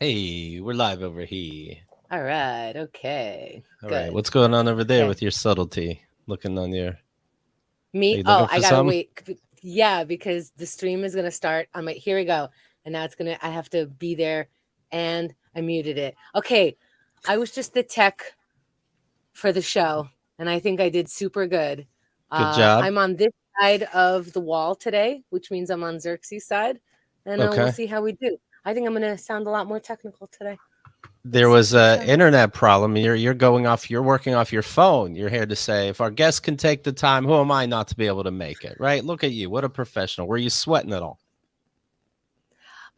Hey, we're live over here. All right. Okay. All right, Good. what's going on over there Okay. with your subtlety? Looking on your, are Me. you Oh, looking I for gotta something? wait. Yeah, because the stream is gonna start. I'm like, here we go, and now it's gonna. I have to be there, and I muted it. Okay. I was just the tech for the show, and I think I did super good. Good job. I'm on this side of the wall today, which means I'm on Xerxes' side, and we'll Okay. see how we do. I think I'm gonna sound a lot more technical today. There Let's see. was a So, internet problem. You're going off. You're working off your phone. You're here to say if our guests can take the time, who am I not to be able to make it? Right? Look at you. What a professional. Were you sweating at all?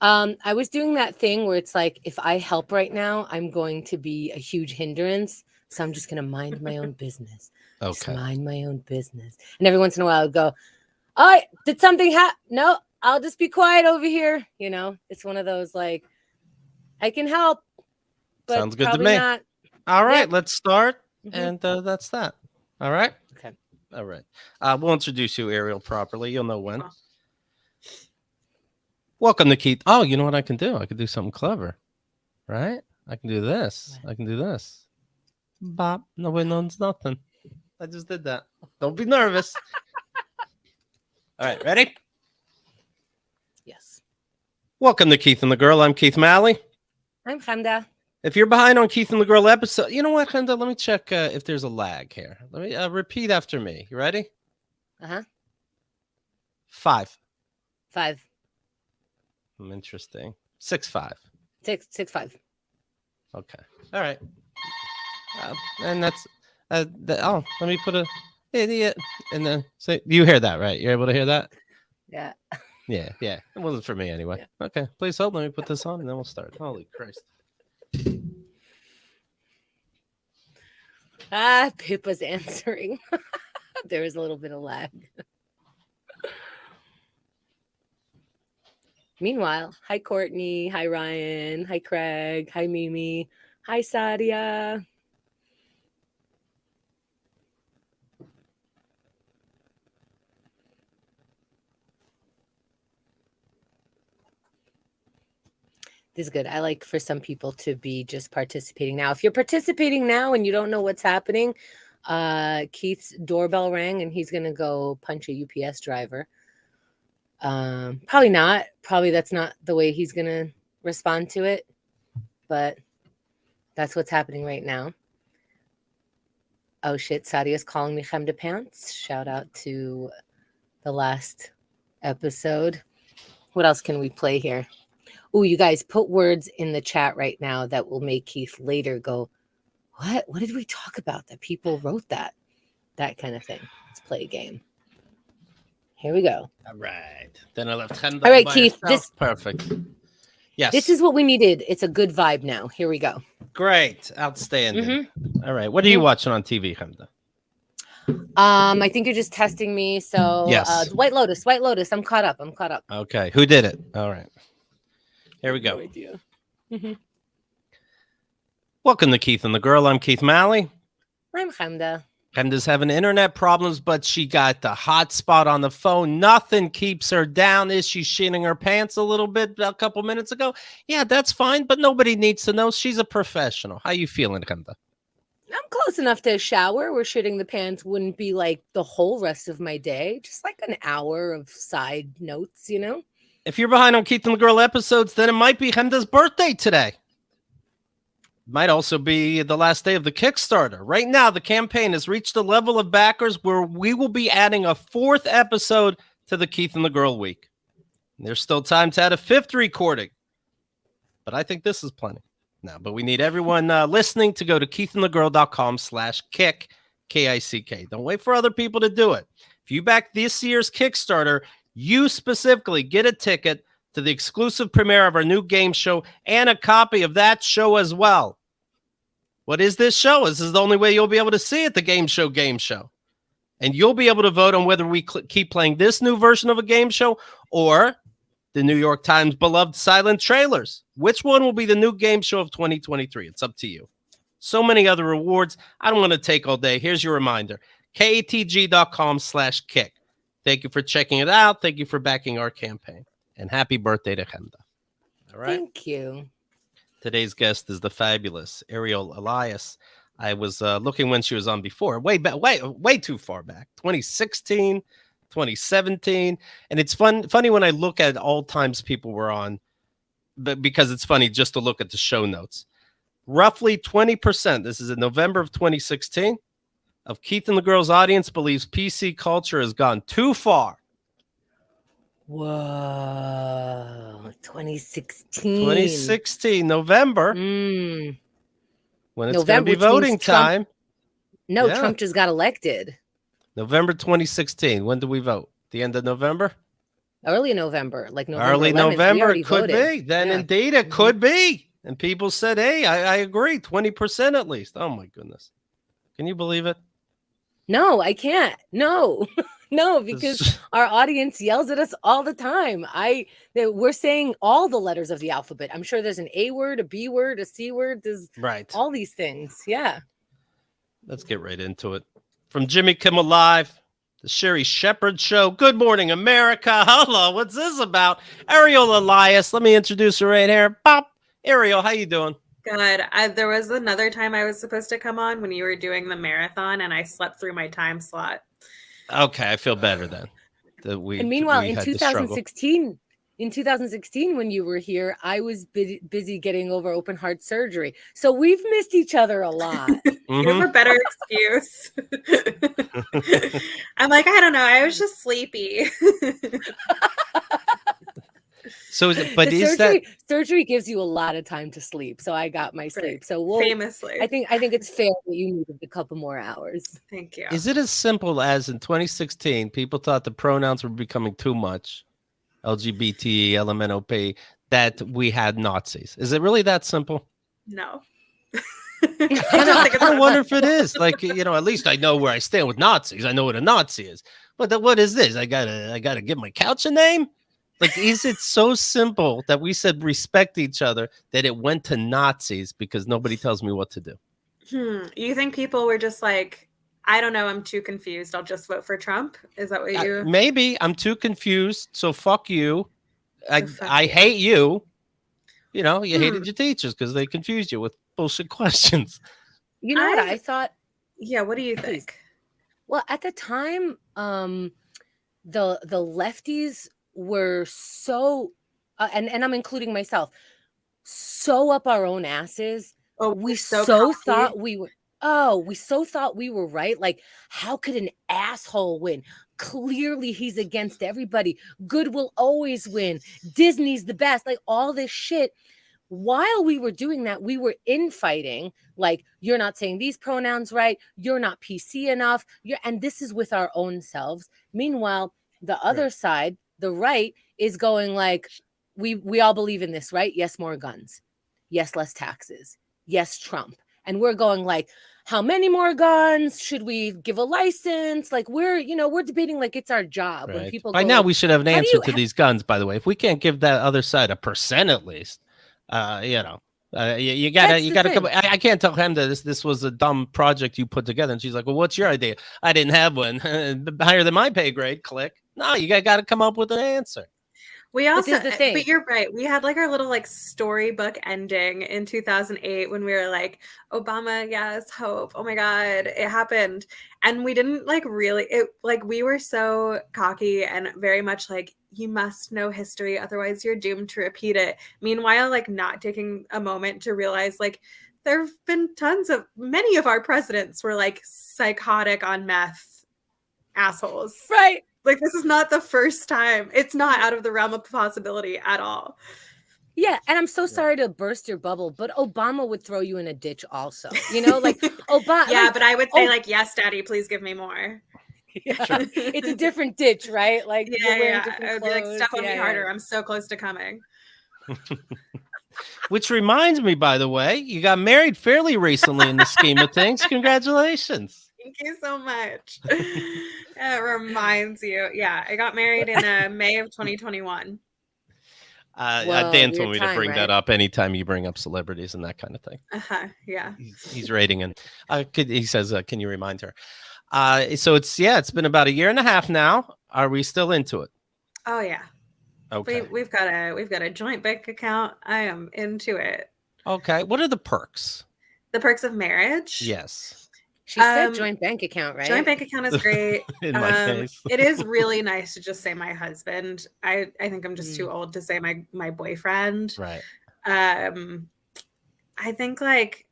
I was doing that thing where it's like, if I help right now, I'm going to be a huge hindrance. So I'm just going to mind my own business. Just Okay. mind my own business. And every once in a while, I would go, oh, did something happen? No, I'll just be quiet over here. It's one of those like, I can help, but Sounds good to probably me. not. All right, Yep. let's start, Hmm. and that's that. All right. Okay. All right. We'll introduce you, Ariel, properly. You'll know when. Welcome to Keith. Oh, you know what I can do? I can do something clever, right? I can do this. I can do this. Bop. Nobody knows nothing. I just did that. Don't be nervous. All right, ready? Yes. Welcome to Keith and the Girl. I'm Keith Malley. I'm Chemda. If you're behind on Keith and the Girl episode, you know what, Chemda? Let me check if there's a lag here. Let me repeat after me. You ready? Uh-huh. 5. 5. Interesting. 6-5. 6, 6, 5. Okay. All right. And that's let me put a idiot and then say you hear that, right? You're able to hear that? Yeah. Yeah. It wasn't for me anyway. Yeah. Okay. Please hold. Let me put this on and then we'll start. Holy Christ. Pippa's answering. There was a little bit of lag. Meanwhile, hi Courtney, hi Ryan, hi Craig, hi Mimi, hi Sadia. This is good. I like for some people to be just participating now. If you're participating now and you don't know what's happening, Keith's doorbell rang and he's gonna go punch a UPS driver. Probably not. Probably that's not the way he's gonna respond to it, but that's what's happening right now. Oh shit, Sadia's calling me Chemda Pants. Shout out to the last episode. What else can we play here? Oh, you guys put words in the chat right now that will make Keith later go, what? What did we talk about that people wrote that? That kind of thing. Let's play a game. Here we go. All right. Then I left Chemda All all right, by Keith. herself. Perfect. Yes. This is what we needed. It's a good vibe now. Here we go. Great. Outstanding. Mm-hmm. All right. What are you watching on TV, Chemda? I think you're just testing me. So Yes. White Lotus. I'm caught up. Okay. Who did it? All right. Here we go. No idea. Mm-hmm. Welcome to Keith and the Girl. I'm Keith Malley. I'm Chemda. Chemda's having internet problems, but she got the hotspot on the phone. Nothing keeps her down. Is she shitting her pants a little bit a couple minutes ago? Yeah, that's fine, but nobody needs to know. She's a professional. How you feeling, Chemda? I'm close enough to shower where shitting the pants wouldn't be like the whole rest of my day. Just like an hour of side notes, you know? If you're behind on Keith and the Girl episodes, then it might be Chemda's birthday today. Might also be the last day of the Kickstarter. Right now, the campaign has reached a level of backers where we will be adding a 4th episode to the Keith and the Girl week. And there's still time to add a 5th recording. But I think this is plenty. No, but we need everyone listening to go to keithandthegirl.com/kick, K-I-C-K. Don't wait for other people to do it. If you back this year's Kickstarter, you specifically get a ticket to the exclusive premiere of our new game show and a copy of that show as well. What is this show? This is the only way you'll be able to see it, the game show. And you'll be able to vote on whether we keep playing this new version of a game show or the New York Times beloved silent trailers. Which one will be the new game show of 2023? It's up to you. So many other rewards. I don't want to take all day. Here's your reminder. KATG.com/kick. Thank you for checking it out. Thank you for backing our campaign. And happy birthday to Chemda. All right. Thank you. Today's guest is the fabulous Ariel Elias. I was looking when she was on before, way back, way too far back, 2016, 2017. And it's funny when I look at all times people were on, but because it's funny just to look at the show notes. Roughly 20%, this is in November of 2016, of Keith and the Girls audience believes PC culture has gone too far. Whoa, 2016. 2016, November. Mm. When it's going to be voting time. No, yeah. Trump just got elected. November 2016. When do we vote? The end of November? Early November, like November. Early 11th. November, it could voted. be. Then indeed it could be. And people said, hey, I agree. 20% at least. Oh, my goodness. Can you believe it? No, I can't. No. No, because our audience yells at us all the time. We're saying all the letters of the alphabet. I'm sure there's an A word, a B word, a C word. There's all these things. Yeah. Let's get right into it. From Jimmy Kimmel Live, the Sherri Shepherd Show. Good morning, America. Hello. What's this about? Ariel Elias. Let me introduce her right here. Pop. Ariel, how you doing? Good. There was another time I was supposed to come on when you were doing the marathon, and I slept through my time slot. Okay, I feel better then. And meanwhile, in 2016, when you were here, I was busy getting over open heart surgery. So we've missed each other a lot. You have a better excuse. I'm like, I don't know. I was just sleepy. So surgery gives you a lot of time to sleep. So I got my sleep. So famously, I think it's fair that you needed a couple more hours. Thank you. Is it as simple as in 2016, people thought the pronouns were becoming too much, LGBT, LMNOP, that we had Nazis? Is it really that simple? No. I wonder if it is. Like, at least I know where I stand with Nazis. I know what a Nazi is. But what is this? I gotta give my couch a name. Like, is it so simple that we said respect each other that it went to Nazis because nobody tells me what to do? You think people were just like, I don't know, I'm too confused. I'll just vote for Trump. Is that what you? Maybe I'm too confused. So fuck you. I hate you. You hated your teachers because they confused you with bullshit questions. You know what I thought? Yeah. What do you think? Well, at the time, the lefties were so, and I'm including myself, so up our own asses. We so thought we were right. Like, how could an asshole win? Clearly he's against everybody. Good will always win. Disney's the best. Like, all this shit. While we were doing that, we were infighting. Like, you're not saying these pronouns right. You're not PC enough. And this is with our own selves. Meanwhile, the other side, the right, is going like, we all believe in this, right? Yes, more guns. Yes, less taxes. Yes, Trump. And we're going like, how many more guns? Should we give a license? Like, we're debating like it's our job. Right. When people by go, now like, we should have an answer to these guns, by the way. If we can't give that other side a percent at least, you gotta come. I can't tell him that this was a dumb project you put together. And she's like, well, what's your idea? I didn't have one. Higher than my pay grade. Click. No, you got to come up with an answer. We also, but you're right. We had like our little like storybook ending in 2008 when we were like, Obama, yes, hope. Oh my God, it happened. And we didn't like really, we were so cocky and very much like, you must know history, otherwise you're doomed to repeat it. Meanwhile, like not taking a moment to realize like, there have been many of our presidents were like psychotic on meth assholes. Right. Like, this is not the first time. It's not out of the realm of possibility at all. Yeah, and I'm so sorry to burst your bubble, but Obama would throw you in a ditch also. Like Obama. Yeah, but I would say like, yes, Daddy, please give me more. Yeah. Sure. It's a different ditch, right? Like, yeah. I would be like, step on me harder. I'm so close to coming. Which reminds me, by the way, you got married fairly recently in the scheme of things. Congratulations. Thank you so much. It reminds you. Yeah, I got married in May of 2021. Dan told me to bring that up anytime you bring up celebrities and that kind of thing. Yeah. He's rating and he says, can you remind her? So it's been about 1.5 years now. Are we still into it? Oh yeah. Okay. We've got a joint bank account. I am into it. Okay. What are the perks? The perks of marriage? Yes. She said joint bank account, right? Joint bank account is great. In my case. It is really nice to just say my husband. I think I'm just too old to say my boyfriend. Right. I think like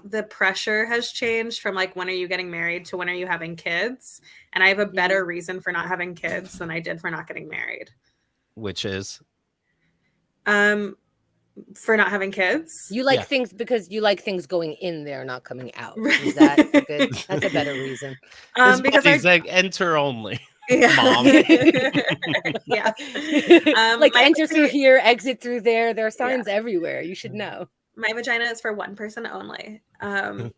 the pressure has changed from like, when are you getting married to when are you having kids? And I have a better reason for not having kids than I did for not getting married. Which is? For not having kids. You like things because you like things going in there, not coming out. Is that good? That's a better reason. Because he's like enter only. Yeah. Mom. Yeah. Like enter through here, exit through there. There are signs everywhere. You should know. My vagina is for one person only. No,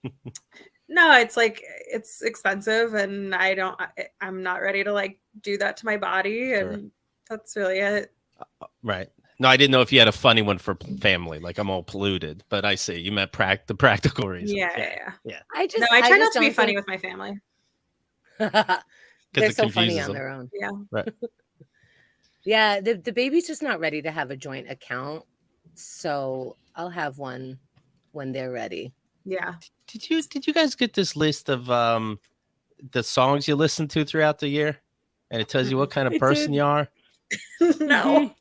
it's like it's expensive, and I'm not ready to like do that to my body, and that's really it. Right. No, I didn't know if you had a funny one for family. Like I'm all polluted, but I see you meant the practical reason. Yeah. I try not to be funny with my family. They're so funny on their own. Yeah. Right. Yeah. The baby's just not ready to have a joint account, so I'll have one when they're ready. Yeah. Did you guys get this list of the songs you listen to throughout the year, and it tells you what kind of person you are? No.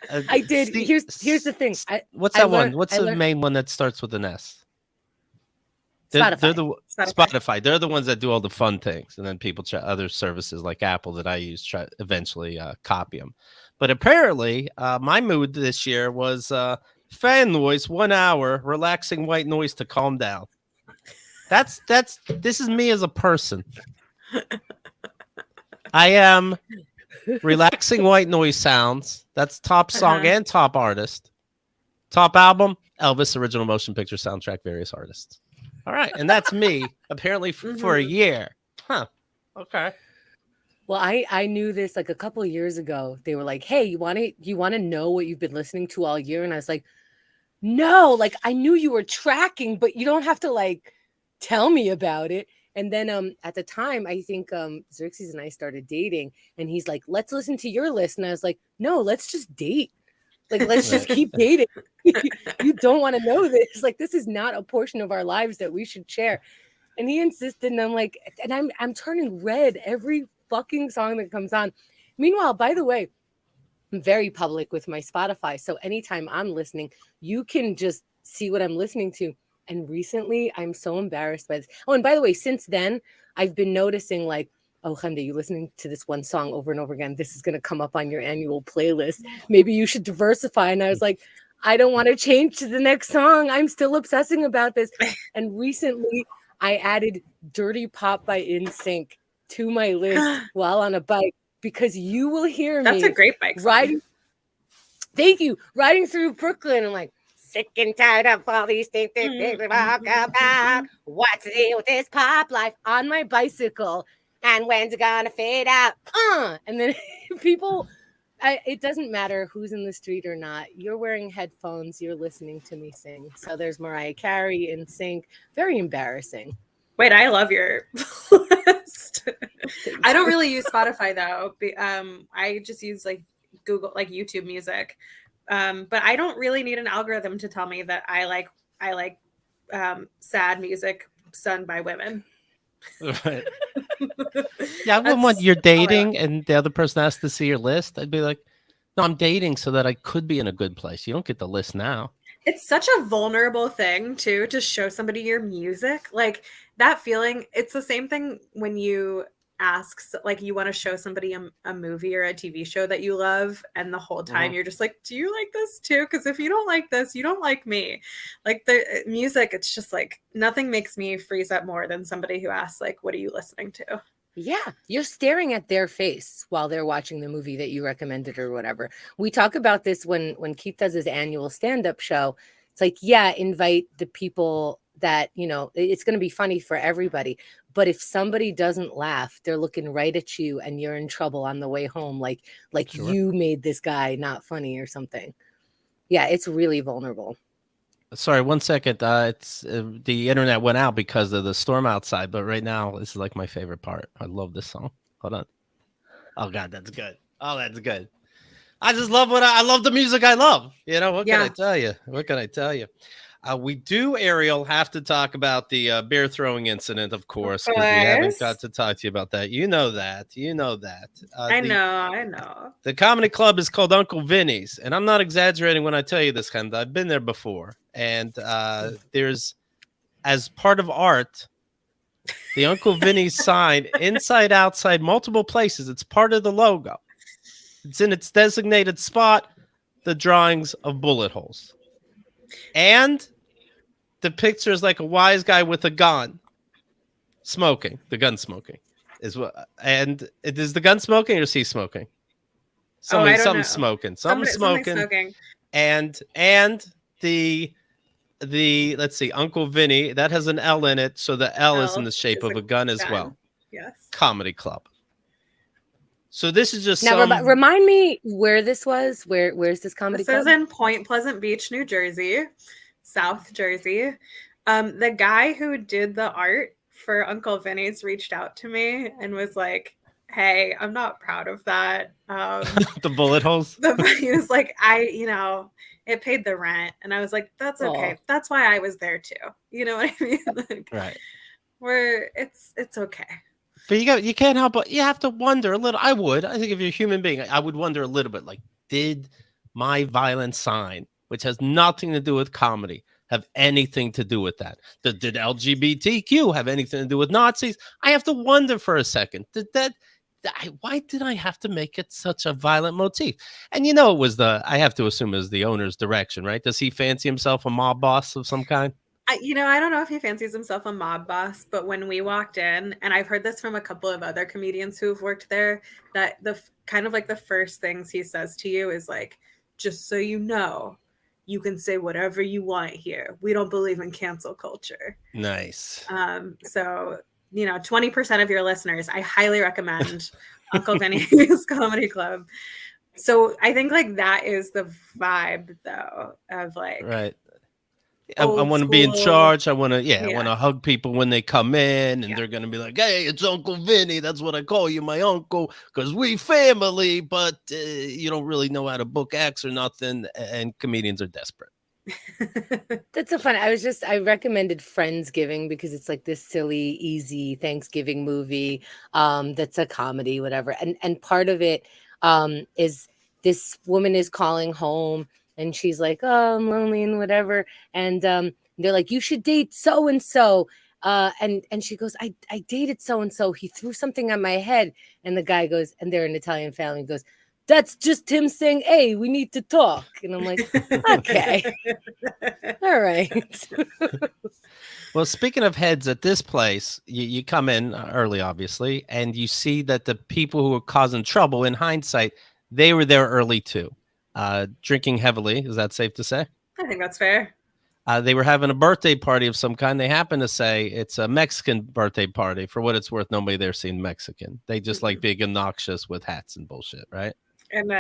I did. Here's the thing. What's that one? What's the main one that starts with an S? Spotify. Spotify. They're the ones that do all the fun things, and then people try other services like Apple that I use try eventually copy them. But apparently, my mood this year was fan noise, 1 hour, relaxing white noise to calm down. This is me as a person. I am relaxing white noise sounds. That's top song and top artist. Top album, Elvis original motion picture soundtrack, various artists. All right, and that's me apparently for a year. Huh. Okay. Well, I knew this like a couple of years ago. They were like, "Hey, you want to know what you've been listening to all year?" And I was like, "No, like I knew you were tracking, but you don't have to like tell me about it." And then at the time, I think Xerxes and I started dating, and he's like, "Let's listen to your list." And I was like, "No, let's just date. Like, let's just keep dating. You don't want to know this. Like, this is not a portion of our lives that we should share." And he insisted, and I'm like, and I'm turning red every fucking song that comes on. Meanwhile, by the way, I'm very public with my Spotify, so anytime I'm listening, you can just see what I'm listening to. And recently, I'm so embarrassed by this. Oh, and by the way, since then, I've been noticing like, oh, Chemda, you listening to this one song over and over again. This is going to come up on your annual playlist. Maybe you should diversify. And I was like, I don't want to change to the next song. I'm still obsessing about this. And recently, I added Dirty Pop by NSYNC to my list while on a bike, because you will hear me. That's a great bike song. Riding. Thank you. Riding through Brooklyn. I'm like, sick and tired of all these things they talk about. What's the deal with this pop life on my bicycle? And when's it gonna fade out? And then people, it doesn't matter who's in the street or not. You're wearing headphones. You're listening to me sing. So there's Mariah Carey in sync. Very embarrassing. Wait, I love your list. I don't really use Spotify though. I just use like Google, like YouTube Music. But I don't really need an algorithm to tell me that I like sad music sung by women. Right. Yeah, I wouldn't want you're dating and the other person has to see your list. I'd be like, no, I'm dating so that I could be in a good place. You don't get the list now. It's such a vulnerable thing too, to show somebody your music. Like that feeling, it's the same thing when you ask, like you want to show somebody a movie or a TV show that you love, and the whole time you're just like, do you like this too? Because if you don't like this, you don't like me. Like the music, it's just like nothing makes me freeze up more than somebody who asks like, what are you listening to? Yeah, you're staring at their face while they're watching the movie that you recommended or whatever. We talk about this when Keith does his annual stand-up show. It's like, yeah, invite the people that, you know, it's going to be funny for everybody. But if somebody doesn't laugh, they're looking right at you and you're in trouble on the way home. Like sure. You made this guy not funny or something. Yeah, it's really vulnerable. Sorry, 1 second. It's the internet went out because of the storm outside. But right now, this is like my favorite part. I love this song. Hold on. Oh, God, that's good. Oh, that's good. I just love I love the music I love. You know, what can I tell you? What can I tell you? We do, Ariel, have to talk about the beer throwing incident, of course, because we haven't got to talk to you about that. You know that. I know. The comedy club is called Uncle Vinny's, and I'm not exaggerating when I tell you this, Chemda. I've been there before, and there's, as part of art, the Uncle Vinny's sign, inside, outside, multiple places. It's part of the logo. It's in its designated spot, the drawings of bullet holes. And the picture is like a wise guy with a gun smoking. The gun smoking is what. And is the gun smoking or is he smoking? Something's smoking. Something's smoking. And the let's see, Uncle Vinny, that has an L in it, so the L is in the shape of a gun as well. Yes. Comedy club. So this is just now. Remind me where this was. Where's this comedy club? This is in Point Pleasant Beach, New Jersey, South Jersey. The guy who did the art for Uncle Vinny's reached out to me and was like, "Hey, I'm not proud of that." The bullet holes. He was like, it paid the rent, and I was like, "That's okay. That's why I was there too." You know what I mean? Like, right. It's okay. But you can't help but you have to wonder a little. I think if you're a human being, I would wonder a little bit, like, did my violent sign, which has nothing to do with comedy, have anything to do with that? Did LGBTQ have anything to do with Nazis? I have to wonder for a second. Why did I have to make it such a violent motif? And it was I have to assume, is the owner's direction, right? Does he fancy himself a mob boss of some kind? I don't know if he fancies himself a mob boss, but when we walked in, and I've heard this from a couple of other comedians who've worked there, that the kind of like the first things he says to you is like, just so you know, you can say whatever you want here. We don't believe in cancel culture. Nice. So, 20% of your listeners, I highly recommend Uncle Vinny's Comedy Club. So I think like that is the vibe though of like, right. I want to be in charge. I want to hug people when they come in, and they're going to be like, "Hey, it's Uncle Vinny. That's what I call you, my uncle, because we family, but you don't really know how to book acts or nothing, and comedians are desperate." That's so fun. I recommended Friendsgiving because it's like this silly, easy Thanksgiving movie that's a comedy, whatever. And part of it is this woman is calling home. And she's like, "Oh, I'm lonely and whatever." And they're like, "You should date so and so." And she goes, "I dated so and so. He threw something on my head." And the guy goes, and they're an Italian family, goes, "That's just him saying, hey, we need to talk." And I'm like, okay, all right. Well, speaking of heads at this place, you come in early, obviously, and you see that the people who were causing trouble, in hindsight, they were there early too. Drinking heavily. Is that safe to say? I think that's fair. They were having a birthday party of some kind. They happen to say it's a Mexican birthday party. For what it's worth, nobody there seen Mexican. They just like being obnoxious with hats and bullshit, right? And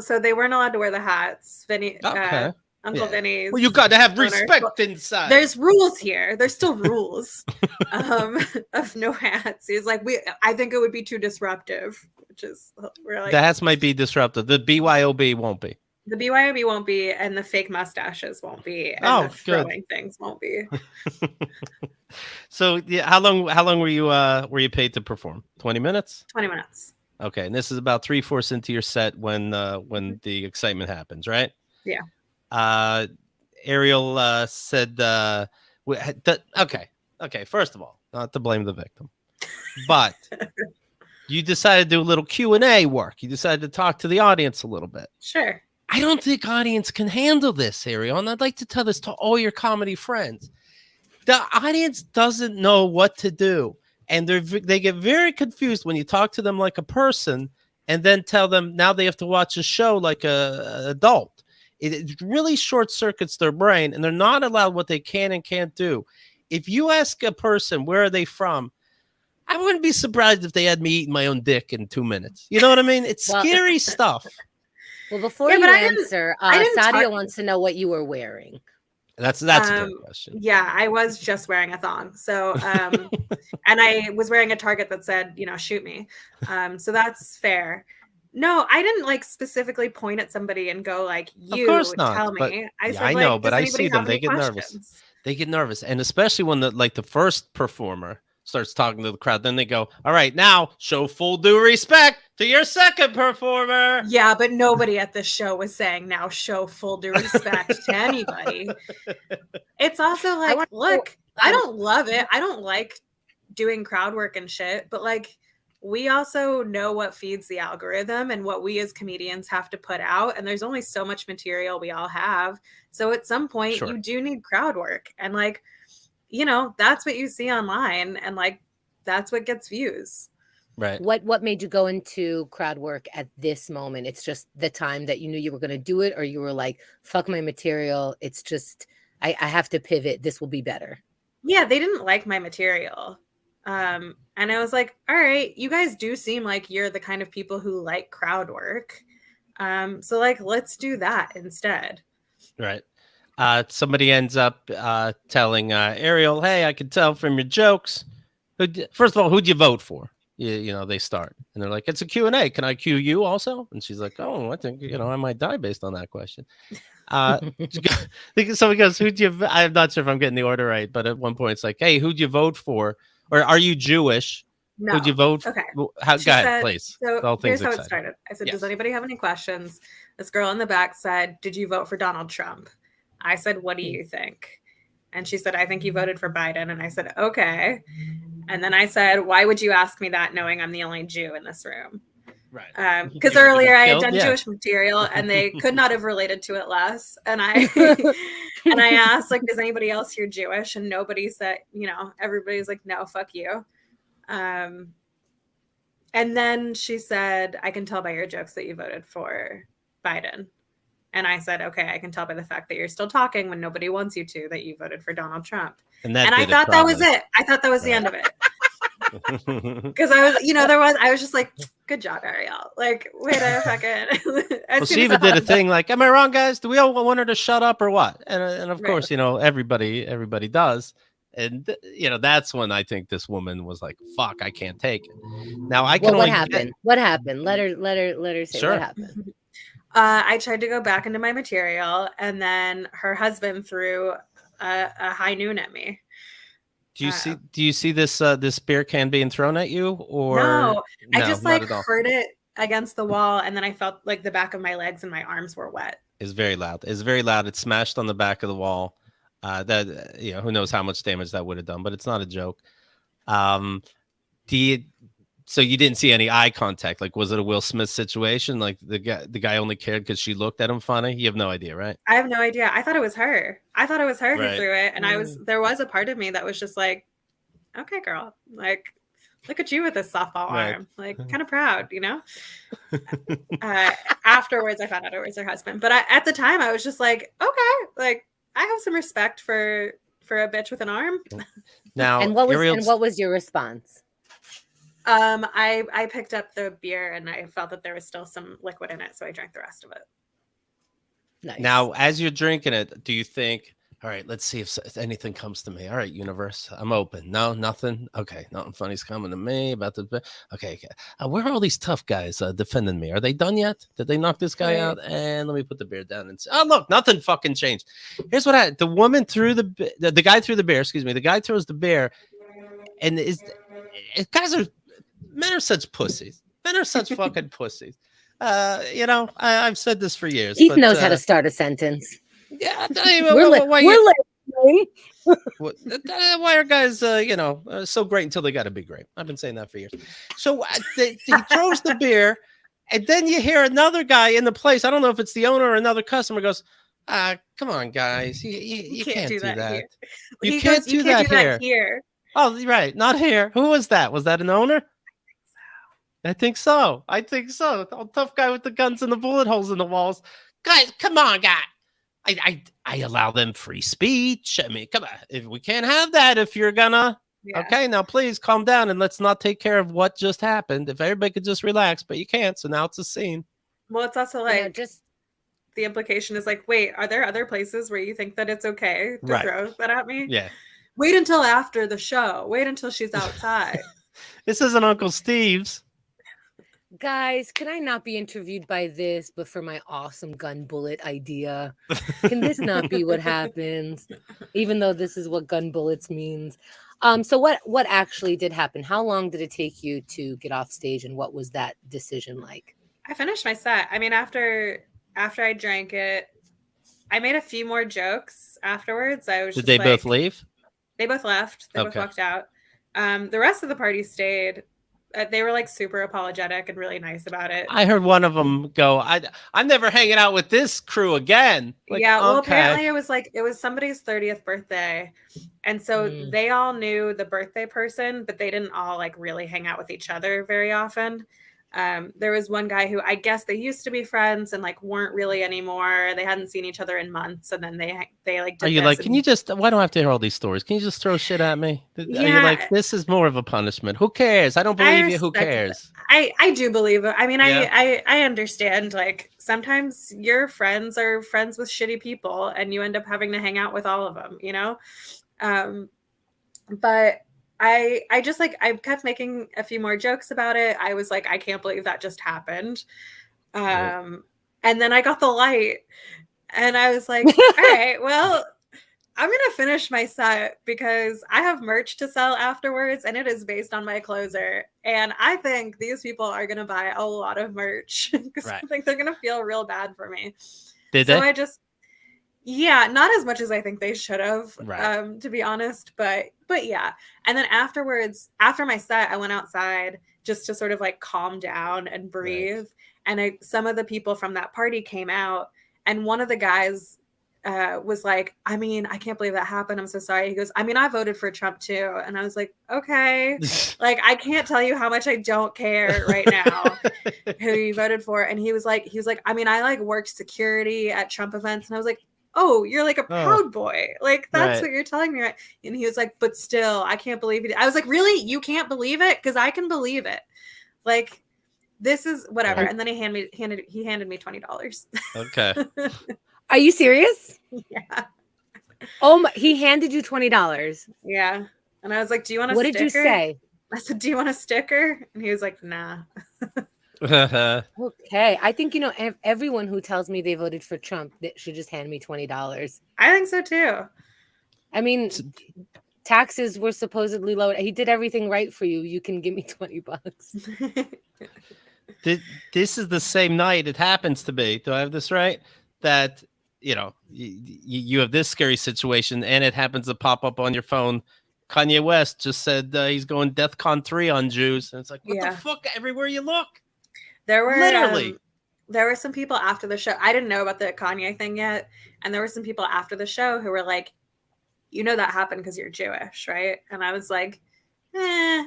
so they weren't allowed to wear the hats. Vinny, okay. Uncle Vinny's. Well, you got to have respect inside. There's rules here. There's still rules of no hats. He's like, I think it would be too disruptive. Which is, we're like, the hats might be disruptive. The BYOB won't be. The BYOB won't be, and the fake mustaches won't be, and the throwing things won't be. So, how long were you paid to perform? 20 minutes? 20 minutes. Okay, and this is about 3/4 into your set when the excitement happens, right? Yeah. Ariel said, okay. First of all, not to blame the victim, but. You decided to do a little Q&A work. You decided to talk to the audience a little bit. Sure. I don't think audience can handle this, Ariel, and I'd like to tell this to all your comedy friends. The audience doesn't know what to do, and they get very confused when you talk to them like a person and then tell them now they have to watch a show like a adult. It really short circuits their brain, and they're not allowed what they can and can't do. If you ask a person where are they from, I wouldn't be surprised if they had me eating my own dick in 2 minutes. You know what I mean? It's scary stuff. Well, before you answer, Sadia wants to know what you were wearing. That's a good question. Yeah, I was just wearing a thong. So, and I was wearing a target that said, shoot me. So that's fair. No, I didn't like specifically point at somebody and go like, "You Of course not, tell but me." I yeah, said I like, know, but "Does I anybody see them. have They any get nervous. questions?" They get nervous, and especially when the first performer starts talking to the crowd, then they go, "All right, now show full due respect to your second performer." Yeah, but nobody at the show was saying now show full due respect to anybody. It's also like, look, I don't love it. I don't like doing crowd work and shit, but like we also know what feeds the algorithm and what we as comedians have to put out, and there's only so much material we all have. So at some point you do need crowd work, and like, you know, that's what you see online, and like that's what gets views. Right. What made you go into crowd work at this moment? It's just the time that you knew you were going to do it, or you were like, fuck my material, it's just I have to pivot, this will be better? Yeah, they didn't like my material. And I was like, all right, you guys do seem like you're the kind of people who like crowd work. So like, let's do that instead. Right. Somebody ends up telling Ariel, "Hey, I can tell from your jokes. First of all, who'd you vote for?" You know, they start, and they're like, "It's a Q&A. Can I cue you also?" And she's like, "Oh, I think, you know, I might die based on that question." Somebody goes, "Who'd you?" I'm not sure if I'm getting the order right, but at one point it's like, "Hey, who'd you vote for? Or are you Jewish? No. Who'd you vote for?" Okay. Go ahead, please. So here's how it started. I said, "Does anybody have any questions?" This girl in the back said, "Did you vote for Donald Trump?" I said, "What do you think?" And she said, "I think you voted for Biden." And I said, "Okay." And then I said, "Why would you ask me that knowing I'm the only Jew in this room?" Right. Because earlier I had done Jewish material and they could not have related to it less. And I and I asked, like, "Does anybody else here Jewish?" And nobody said, you know, everybody's like, "No, fuck you." And then she said, "I can tell by your jokes that you voted for Biden." And I said, "Okay, I can tell by the fact that you're still talking when nobody wants you to, that you voted for Donald Trump." And I thought that was it. I thought that was the end of it. Because I was, you know, I was just like, "Good job, Ariel." Like, wait a second. Well, she even did a thing like, "Am I wrong, guys? Do we all want her to shut up or what?" And of course, you know, everybody does. And you know, that's when I think this woman was like, "Fuck, I can't take it." Now I can. What happened? What happened? Let her say what happened. I tried to go back into my material, and then her husband threw a high noon at me. Do you see this this beer can being thrown at you, or no? I just like heard it against the wall, and then I felt like the back of my legs and my arms were wet. It's very loud. It's very loud. It smashed on the back of the wall. That, you know, who knows how much damage that would have done, but it's not a joke. So you didn't see any eye contact? Like, was it a Will Smith situation? Like the guy only cared because she looked at him funny? You have no idea, right? I have no idea. I thought it was her. Who threw it. And there was a part of me that was just like, "Okay, girl, like, look at you with this softball arm, like, kind of proud, you know?" Afterwards, I found out it was her husband. But at the time, I was just like, okay, like, I have some respect for a bitch with an arm. Now, and what was your response? I picked up the beer and I felt that there was still some liquid in it, so I drank the rest of it. Nice. Now, as you're drinking it, do you think, all right, let's see if anything comes to me. All right, universe, I'm open. No, nothing. Okay, nothing funny's coming to me about the. Okay. Where are all these tough guys defending me? Are they done yet? Did they knock this guy out? And let me put the beer down and say, "Oh, look, nothing fucking changed." Here's what the woman threw the guy threw the beer. Excuse me, the guy throws the beer, and men are such pussies. Men are such fucking pussies. You know, I've said this for years. Keith knows how to start a sentence. Yeah, why are guys, you know, so great until they got to be great? I've been saying that for years. So he throws the beer, and then you hear another guy in the place. I don't know if it's the owner or another customer goes, "Come on, guys, you can't do that. You can't do that here." Oh, right, not here. Who was that? Was that an owner? I think so. The tough guy with the guns and the bullet holes in the walls. Guys, come on, guys. I allow them free speech. I mean, come on. If we can't have that, if you're gonna, okay, now please calm down and let's not take care of what just happened. If everybody could just relax, but you can't. So now it's a scene. Well, it's also like just the implication is like, wait, are there other places where you think that it's okay to throw that at me? Yeah. Wait until after the show. Wait until she's outside. This isn't Uncle Steve's. Guys, can I not be interviewed by this, but for my awesome gun bullet idea? Can this not be what happens? Even though this is what gun bullets means. So what actually did happen? How long did it take you to get off stage, and what was that decision like? I finished my set. I mean, after I drank it, I made a few more jokes afterwards. Did they both leave? They both left. They both walked out. The rest of the party stayed. They were like super apologetic and really nice about it. I heard one of them go, I'm never hanging out with this crew again. Like, yeah, well, apparently it was somebody's 30th birthday. And so they all knew the birthday person, but they didn't all like really hang out with each other very often. There was one guy who I guess they used to be friends and like weren't really anymore. They hadn't seen each other in months, and then they like did. Are you like, can you just, why do I have to hear all these stories? Can you just throw shit at me? Yeah. Are you like, this is more of a punishment? Who cares? I don't believe you. Who cares? I do believe it. I mean, yeah. I understand, like, sometimes your friends are friends with shitty people and you end up having to hang out with all of them, you know? But I just like, I kept making a few more jokes about it. I was like, I can't believe that just happened. And then I got the light and I was like, all right, well, I'm going to finish my set because I have merch to sell afterwards and it is based on my closer. And I think these people are going to buy a lot of merch because I think they're going to feel real bad for me. Did they? Yeah, not as much as I think they should have, to be honest. But yeah. And then afterwards, after my set, I went outside just to sort of like calm down and breathe. And some of the people from that party came out, and one of the guys was like, I mean, I can't believe that happened. I'm so sorry. He goes, I mean, I voted for Trump too. And I was like, okay, like, I can't tell you how much I don't care right now who you voted for. And he was like, I mean, I like worked security at Trump events. And I was like, oh, you're like a Proud Boy. Like, that's what you're telling me, right? And he was like, but still, I can't believe it. I was like, really? You can't believe it? Because I can believe it. Like, this is whatever. And then he handed me $20. Okay. Are you serious? Yeah. Oh my, he handed you $20. Yeah. And I was like, do you want a sticker? What did you say? I said, do you want a sticker? And he was like, nah. Okay. I think, everyone who tells me they voted for Trump, they should just hand me $20. I think so too. I mean, taxes were supposedly low. He did everything right for you. You can give me $20. This is the same night it happens to be. Do I have this right? That, you have this scary situation and it happens to pop up on your phone. Kanye West just said he's going DEFCON 3 on Jews. And it's like, what the fuck? Everywhere you look. There were literally there were some people after the show. I didn't know about the Kanye thing yet. And there were some people after the show who were like, that happened because you're Jewish, right? And I was like, eh.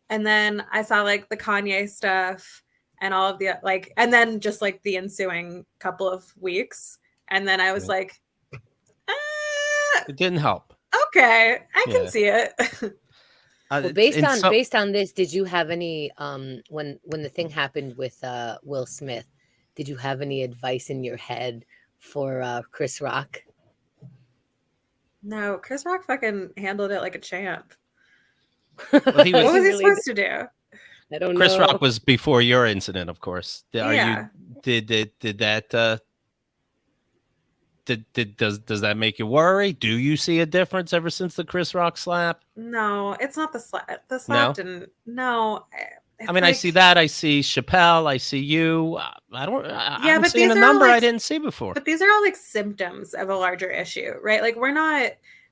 And then I saw like the Kanye stuff and all of the like, and then just like the ensuing couple of weeks. And then I was like, it didn't help. Okay, I can see it. Well, based on this, did you have any when the thing happened with Will Smith, did you have any advice in your head for Chris Rock? No, Chris Rock fucking handled it like a champ. Well, what was he supposed to do? I don't know. Chris Rock was before your incident, of course. Yeah. Did that does that make you worry? Do you see a difference ever since the Chris Rock slap? No, it's not the slap. The slap didn't. No. I mean, like, I see that. I see Chappelle. I see you. I'm seeing a number I didn't see before. But these are all like symptoms of a larger issue, right? Like,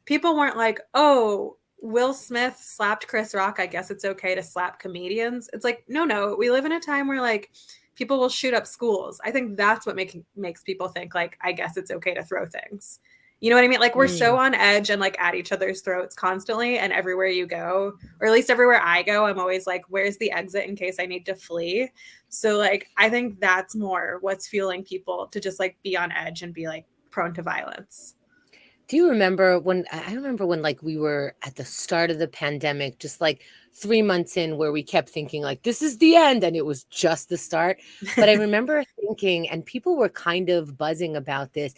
people weren't like, oh, Will Smith slapped Chris Rock. I guess it's okay to slap comedians. It's like, no. We live in a time where like people will shoot up schools. I think that's what makes people think like, I guess it's okay to throw things. You know what I mean? Like, we're so on edge and like at each other's throats constantly, and everywhere you go, or at least everywhere I go, I'm always like, where's the exit in case I need to flee? So like, I think that's more what's fueling people to just like be on edge and be like prone to violence. Do you remember when like we were at the start of the pandemic, just like 3 months in where we kept thinking like, this is the end. And it was just the start. But I remember thinking, and people were kind of buzzing about this,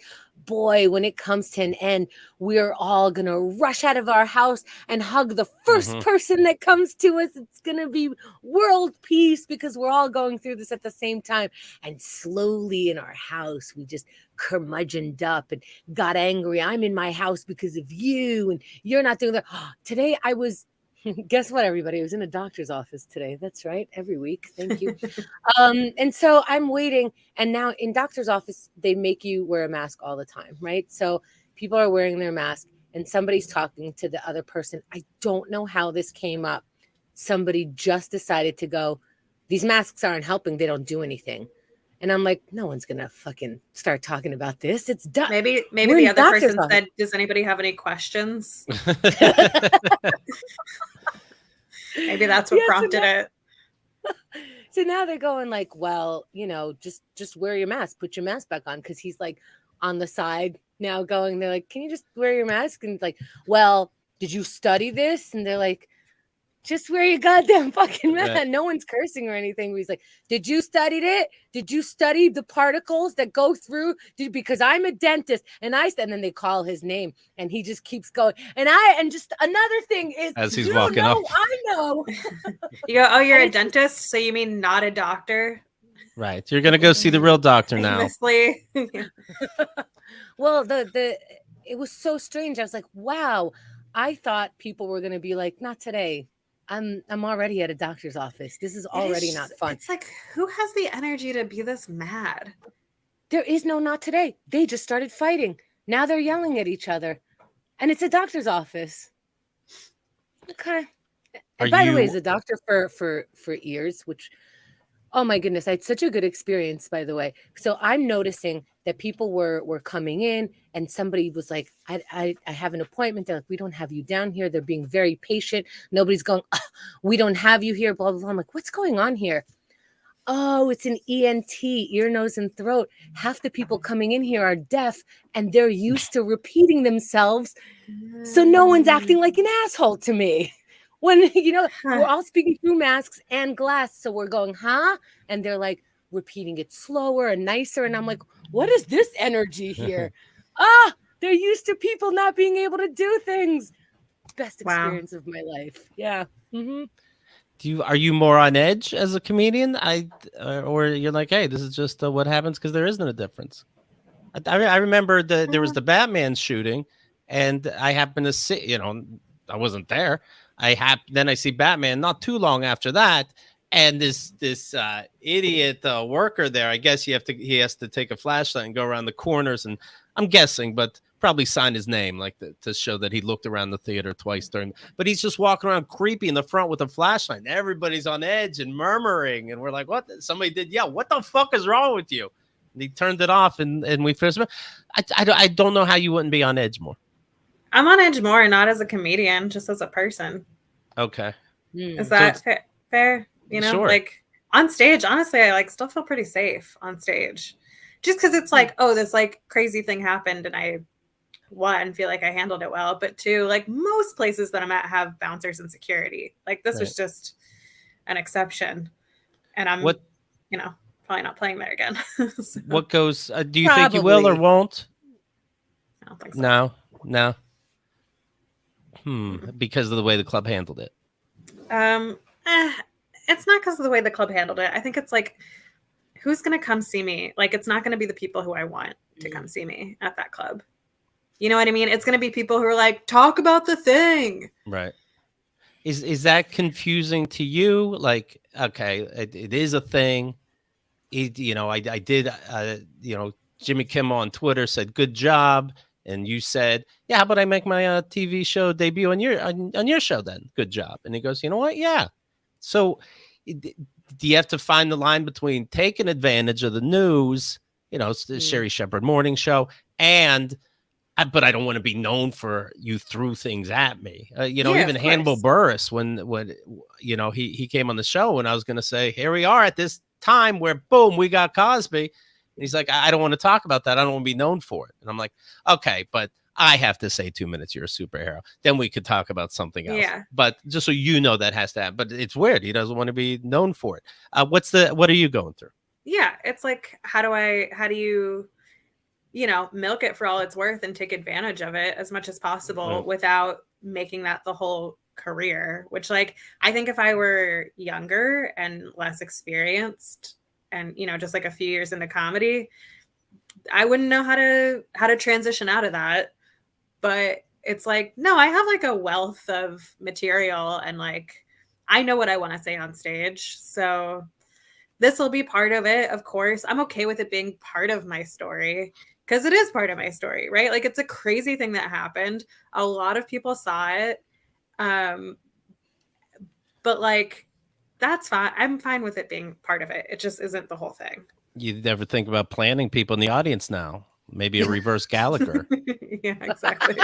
boy, when it comes to an end, we're all going to rush out of our house and hug the first person that comes to us. It's going to be world peace because we're all going through this at the same time. And slowly in our house, we just curmudgeoned up and got angry. I'm in my house because of you, and you're not doing that. Today I was, guess what, everybody? I was in a doctor's office today. That's right. Every week. Thank you. And so I'm waiting. And now in doctor's office, they make you wear a mask all the time, right? So people are wearing their mask and somebody's talking to the other person. I don't know how this came up. Somebody just decided to go, these masks aren't helping. They don't do anything. And I'm like, no one's going to fucking start talking about this. It's done. Maybe the other person said, does anybody have any questions? Maybe that's what prompted it. So now they're going like, well, you know, just wear your mask, put your mask back on. Cause he's like on the side now going, they're like, can you just wear your mask? And it's like, well, did you study this? And they're like, just wear your goddamn fucking mask. Right. No one's cursing or anything. But he's like, did you study it? Did you study the particles that go through? Because I'm a dentist. And then they call his name and he just keeps going. And just another thing is, as he's walking up, I know. You go, oh, you're a dentist? So you mean not a doctor? Right. You're going to go see the real doctor now. Well, it was so strange. I was like, wow, I thought people were going to be like, not today. I'm already at a doctor's office. This is already not fun. It's like, who has the energy to be this mad? There is no not today. They just started fighting. Now they're yelling at each other. And it's a doctor's office. Okay. And by the way, as a doctor for years, which, oh my goodness, I had such a good experience, by the way. So I'm noticing that people were coming in and somebody was like, I have an appointment. They're like, we don't have you down here. They're being very patient. Nobody's going, oh, we don't have you here, blah, blah, blah. I'm like, what's going on here? Oh, it's an ENT, ear, nose, and throat. Half the people coming in here are deaf and they're used to repeating themselves. So no one's acting like an asshole to me. When, you know, we're all speaking through masks and glass. So we're going, huh? And they're like repeating it slower and nicer. And I'm like, what is this energy here? They're used to people not being able to do things. Best experience of my life. Yeah. Mm-hmm. Are you more on edge as a comedian? Or you're like, hey, this is just what happens because there isn't a difference. I remember there was the Batman shooting, and I happened to see, you know, I wasn't there. Then I see Batman not too long after that, and this idiot worker there. I guess he has to take a flashlight and go around the corners, and I'm guessing, but probably sign his name to show that he looked around the theater twice but he's just walking around creepy in the front with a flashlight. And everybody's on edge and murmuring, and we're like, what? Somebody did yell, what the fuck is wrong with you? And he turned it off, and we first. I don't know how you wouldn't be on edge more. I'm on edge more, not as a comedian, just as a person. Okay. Is that fair? You know, sure. Like on stage, honestly, I still feel pretty safe on stage. Just because it's like, oh, this crazy thing happened and I, one, feel like I handled it well. But two, most places that I'm at have bouncers and security. This was just an exception. And I'm, probably not playing there again. So, what goes, do you think you will or won't? I don't think so. No. Because of the way the club handled it. It's not because of the way the club handled it. I think it's who's going to come see me? It's not going to be the people who I want to come see me at that club. You know what I mean? It's going to be people who are like, talk about the thing. Right. Is that confusing to you? Okay, it is a thing. I did, Jimmy Kimmel on Twitter said, good job. And you said, yeah, how about I make my TV show debut on your show then? Good job. And he goes, you know what? Yeah. So do you have to find the line between taking advantage of the news, it's the Sherri Shepherd morning show, but I don't want to be known for you threw things at me. Even Hannibal Buress, when he came on the show and I was going to say, here we are at this time where, boom, we got Cosby. And he's like, I don't want to talk about that. I don't want to be known for it. And I'm like, okay, but I have to say 2 minutes, you're a superhero. Then we could talk about something else. Yeah. But just so you know, that has to happen. But it's weird. He doesn't want to be known for it. What are you going through? Yeah. It's like, how do you, milk it for all it's worth and take advantage of it as much as possible without making that the whole career, which like, I think if I were younger and less experienced and, just like a few years into comedy, I wouldn't know how to transition out of that. But it's like, no, I have like a wealth of material and like, I know what I want to say on stage. So this will be part of it. Of course, I'm okay with it being part of my story because it is part of my story, right? Like it's a crazy thing that happened. A lot of people saw it. But like, that's fine. I'm fine with it being part of it. It just isn't the whole thing. You never think about planning people in the audience now? Maybe a reverse Gallagher. Yeah, exactly.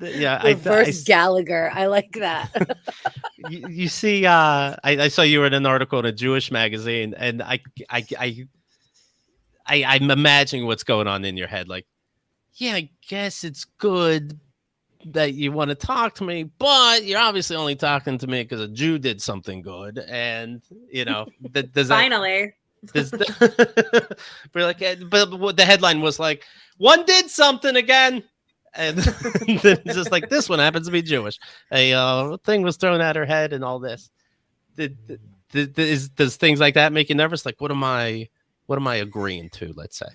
Yeah, reverse Gallagher. I like that. You see, I saw you were in an article in a Jewish magazine, and I'm imagining what's going on in your head. Like, yeah, I guess it's good that you want to talk to me, but you're obviously only talking to me because a Jew did something good, and does finally. But the headline was like, one did something again, and then just like this one happens to be Jewish. A thing was thrown at her head, and all this. Does things like that make you nervous? Like, what am I agreeing to? Let's say,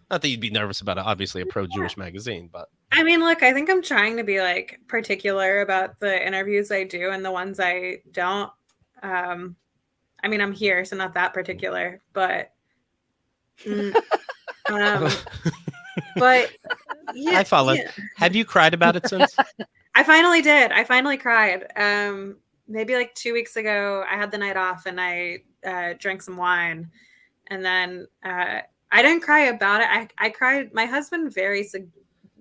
not that you'd be nervous about obviously a pro-Jewish magazine, but I mean, look, I think I'm trying to be like particular about the interviews I do and the ones I don't. I mean, I'm here, so not that particular, but but yeah, I follow. Yeah. Have you cried about it since? I finally did. I finally cried. Maybe like 2 weeks ago, I had the night off and I drank some wine, and then I didn't cry about it. I cried. My husband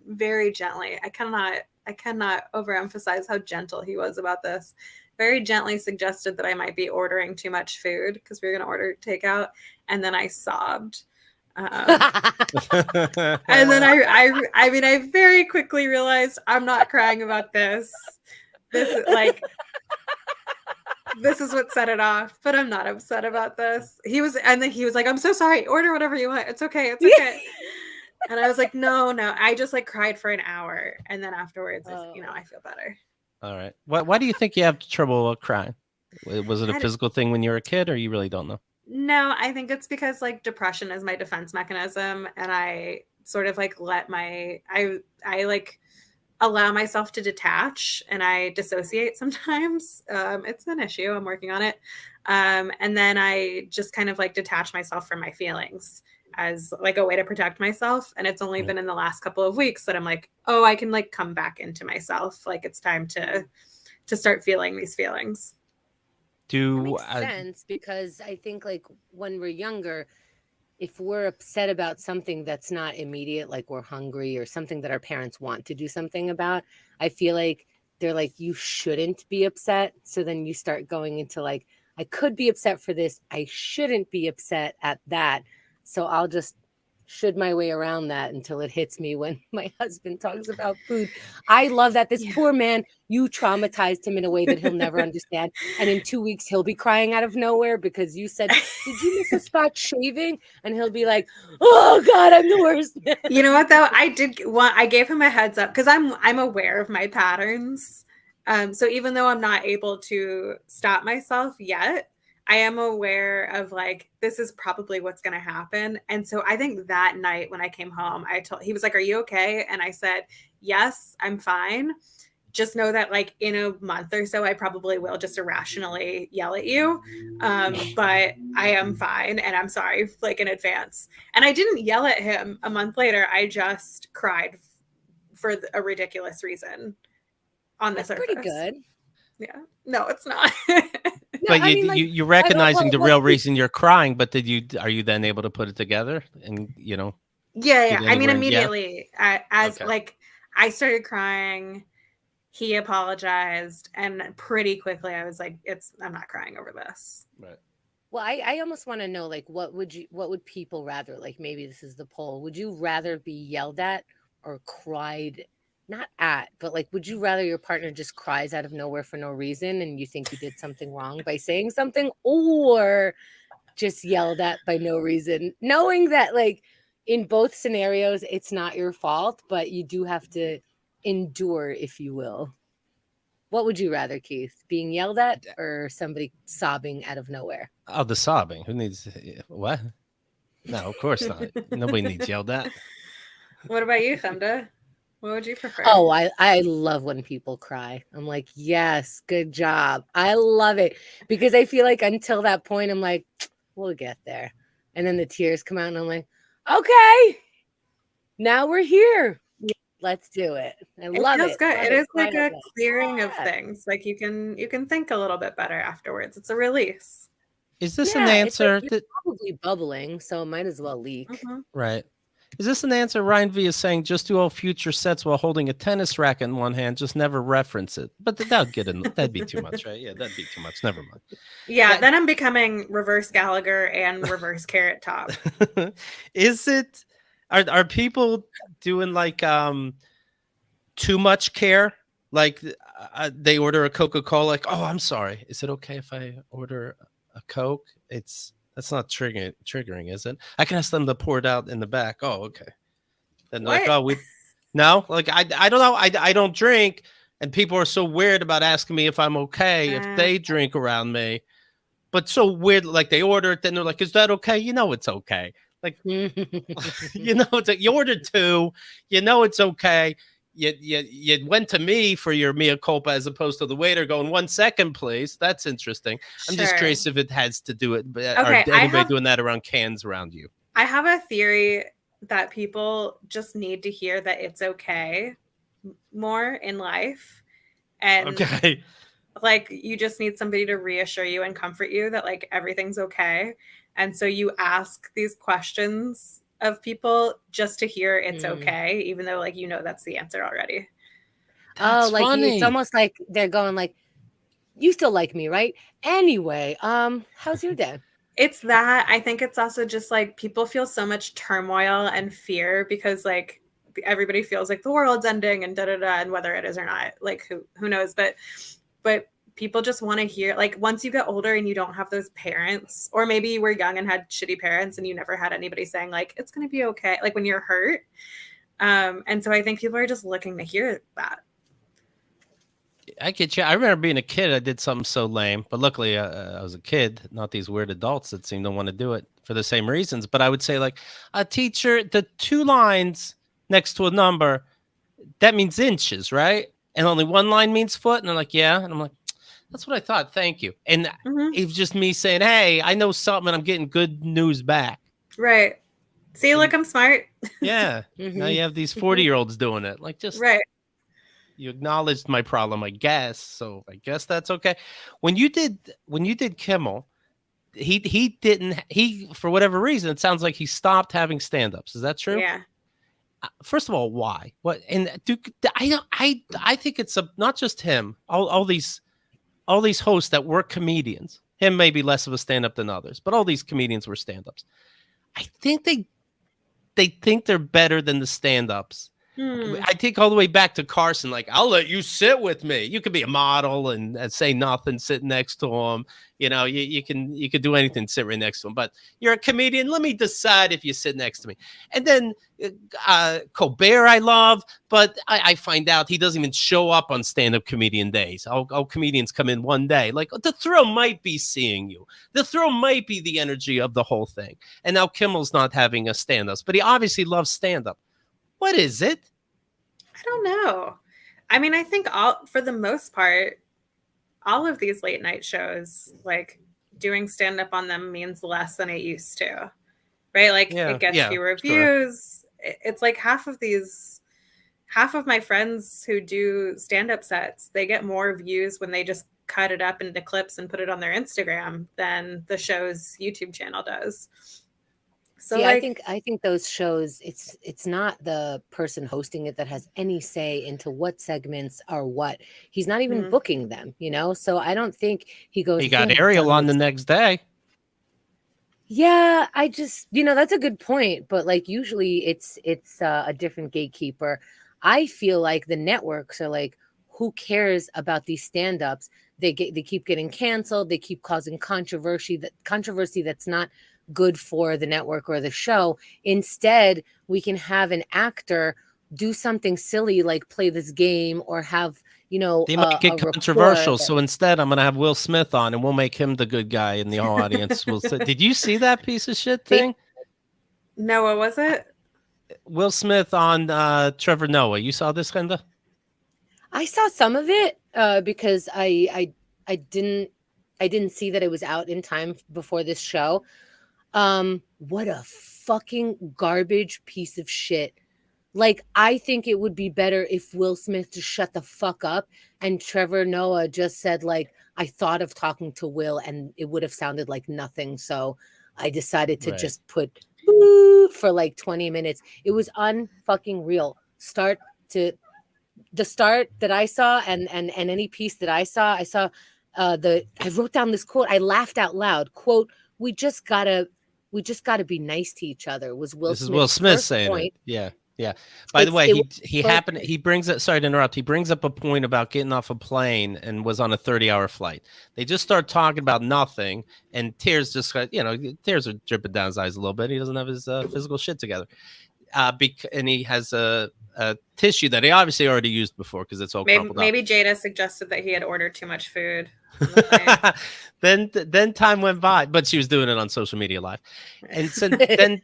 very gently. I cannot overemphasize how gentle he was about this. Very gently suggested that I might be ordering too much food because we were going to order takeout. And then I sobbed. And then I very quickly realized I'm not crying about this. This is like, this is what set it off, but I'm not upset about this. And then he was like, I'm so sorry. Order whatever you want. It's okay. It's okay. And I was like, no. I just like cried for an hour. And then afterwards, I feel better. All right. Why do you think you have trouble crying? Was it a physical thing when you were a kid, or you really don't know? No, I think it's because like depression is my defense mechanism. And I sort of like I like allow myself to detach, and I dissociate sometimes. It's an issue. I'm working on it. And then I just kind of like detach myself from my feelings as like a way to protect myself. And it's only been in the last couple of weeks that I'm like, oh, I can like come back into myself. Like it's time to start feeling these feelings. That makes sense, because I think like when we're younger, if we're upset about something that's not immediate, like we're hungry or something that our parents want to do something about, I feel like they're like, you shouldn't be upset. So then you start going into like, I could be upset for this. I shouldn't be upset at that. So I'll just should my way around that until it hits me when my husband talks about food. I love that. This poor man, you traumatized him in a way that he'll never understand. And in 2 weeks, he'll be crying out of nowhere because you said, did you miss a spot shaving? And he'll be like, oh God, I'm the worst. You know what though? I gave him a heads up because I'm aware of my patterns. So even though I'm not able to stop myself yet, I am aware of like, this is probably what's going to happen. And so I think that night when I came home, he was like, are you okay? And I said, yes, I'm fine. Just know that like in a month or so, I probably will just irrationally yell at you. But I am fine. And I'm sorry, like in advance. And I didn't yell at him a month later. I just cried for a ridiculous reason on the surface. Pretty good. Yeah. No, it's not. But you're recognizing the real reason you're crying, but are you then able to put it together? And Yeah. I mean, immediately like I started crying, he apologized, and pretty quickly I was like, I'm not crying over this. Right. Well, I almost want to know, like, what would people rather, like, maybe this is the poll. Would you rather be yelled at or cried, not at, but like, would you rather your partner just cries out of nowhere for no reason and you think you did something wrong by saying something, or just yelled at by no reason, knowing that like in both scenarios, it's not your fault, but you do have to endure, if you will? What would you rather, Keith? Being yelled at or somebody sobbing out of nowhere? Oh, the sobbing. Who needs what? No, of course not. Nobody needs yelled at. What about you, Chemda? What would you prefer? Oh, I love when people cry. I'm like, yes, good job. I love it because I feel like until that point, I'm like, we'll get there. And then the tears come out and I'm like, okay, now we're here. Let's do it. I love it. Feels good. Love it is like a clearing yeah. of things. Like you can think a little bit better afterwards. It's a release. Is this an answer? It's probably bubbling, so it might as well leak. Mm-hmm. Right. Is this an answer? Ryan V is saying just do all future sets while holding a tennis racket in one hand, just never reference it. But that'd be too much, right? Yeah, that'd be too much. Never mind. Yeah, then I'm becoming reverse Gallagher and reverse Carrot Top. Is it? Are people doing like too much care? Like they order a Coca-Cola, like, oh, I'm sorry. Is it okay if I order a Coke? That's not triggering, is it? I can ask them to pour it out in the back. Oh, okay. Then like, oh, no, like I don't know. I don't drink, and people are so weird about asking me if I'm okay if they drink around me. But so weird, like they order it, then they're like, is that okay? You know it's okay. Like, you know, you ordered 2, you know it's okay. You went to me for your mea culpa as opposed to the waiter going 1 second, please. That's interesting. I'm just curious if it has to do it. Okay, are anybody doing that around cans around you? I have a theory that people just need to hear that it's okay more in life. And like you just need somebody to reassure you and comfort you that like everything's okay. And so you ask these questions of people just to hear it's okay, even though like you know that's the answer already. That's funny. It's almost like they're going like, you still like me, right? Anyway, how's your day? It's that. I think it's also just like people feel so much turmoil and fear because like everybody feels like the world's ending and da-da-da, and whether it is or not, like who knows, but people just want to hear, like, once you get older and you don't have those parents, or maybe you were young and had shitty parents and you never had anybody saying like, it's going to be okay. Like when you're hurt. And so I think people are just looking to hear that. I get you. I remember being a kid, I did something so lame, but luckily I was a kid, not these weird adults that seem to want to do it for the same reasons. But I would say like, a teacher, the 2 lines next to a number, that means inches, right? And only 1 line means foot. And they're like, yeah. And I'm like, that's what I thought. Thank you. And it was just me saying, hey, I know something and I'm getting good news back. Right. See, look, I'm smart. Yeah. Now you have these 40-year-olds doing it. Like, just right. You acknowledged my problem, I guess. So I guess that's okay. When you did Kimmel, he didn't, for whatever reason, it sounds like he stopped having stand-ups. Is that true? Yeah. First of all, why? What? And I think it's not just him. All these hosts that were comedians. Him maybe less of a stand-up than others, but all these comedians were stand-ups. I think they think they're better than the stand-ups. I think all the way back to Carson, like, I'll let you sit with me. You could be a model and say nothing, sit next to him. You know, you could do anything, sit right next to him. But you're a comedian. Let me decide if you sit next to me. And then Colbert, I love, but I find out he doesn't even show up on stand-up comedian days. All comedians come in one day. Like, the thrill might be seeing you. The thrill might be the energy of the whole thing. And now Kimmel's not having a stand-up, but he obviously loves stand-up. What is it? I don't know. I mean, I think for the most part, all of these late night shows, like doing stand up on them means less than it used to, right? Like it gets fewer views. Sure. It's like half of my friends who do stand up sets, they get more views when they just cut it up into clips and put it on their Instagram than the show's YouTube channel does. So yeah, like, I think those shows, it's not the person hosting it that has any say into what segments are what. He's not even booking them, you know? So I don't think he goes. He got Ariel on the next day. Yeah, I just, that's a good point. But like usually it's a different gatekeeper. I feel like the networks are like, who cares about these stand-ups? They keep getting canceled. They keep causing controversy that's not good for the network or the show. Instead, we can have an actor do something silly like play this game or have They might get controversial, so instead I'm going to have Will Smith on, and we'll make him the good guy in the audience. We'll say, did you see that piece of shit thing? No, what was it? Will Smith on Trevor Noah. You saw this, Chemda? I saw some of it because I didn't see that it was out in time before this show. What a fucking garbage piece of shit. Like, I think it would be better if Will Smith just shut the fuck up and Trevor Noah just said, like, I thought of talking to Will and it would have sounded like nothing. So I decided to just put for like 20 minutes. It was unfucking real. The start that I saw and any piece that I saw I wrote down this quote. I laughed out loud. Quote, we just gotta be nice to each other was Will Smith. This is Will Smith saying it. Yeah. Yeah. By the way, he brings up, sorry to interrupt. He brings up a point about getting off a plane and was on a 30-hour flight. They just start talking about nothing, and tears just, tears are dripping down his eyes a little bit. He doesn't have his physical shit together. And he has a tissue that he obviously already used before because it's all crumpled up. Maybe Jada suggested that he had ordered too much food. Then time went by, but she was doing it on social media live, and so then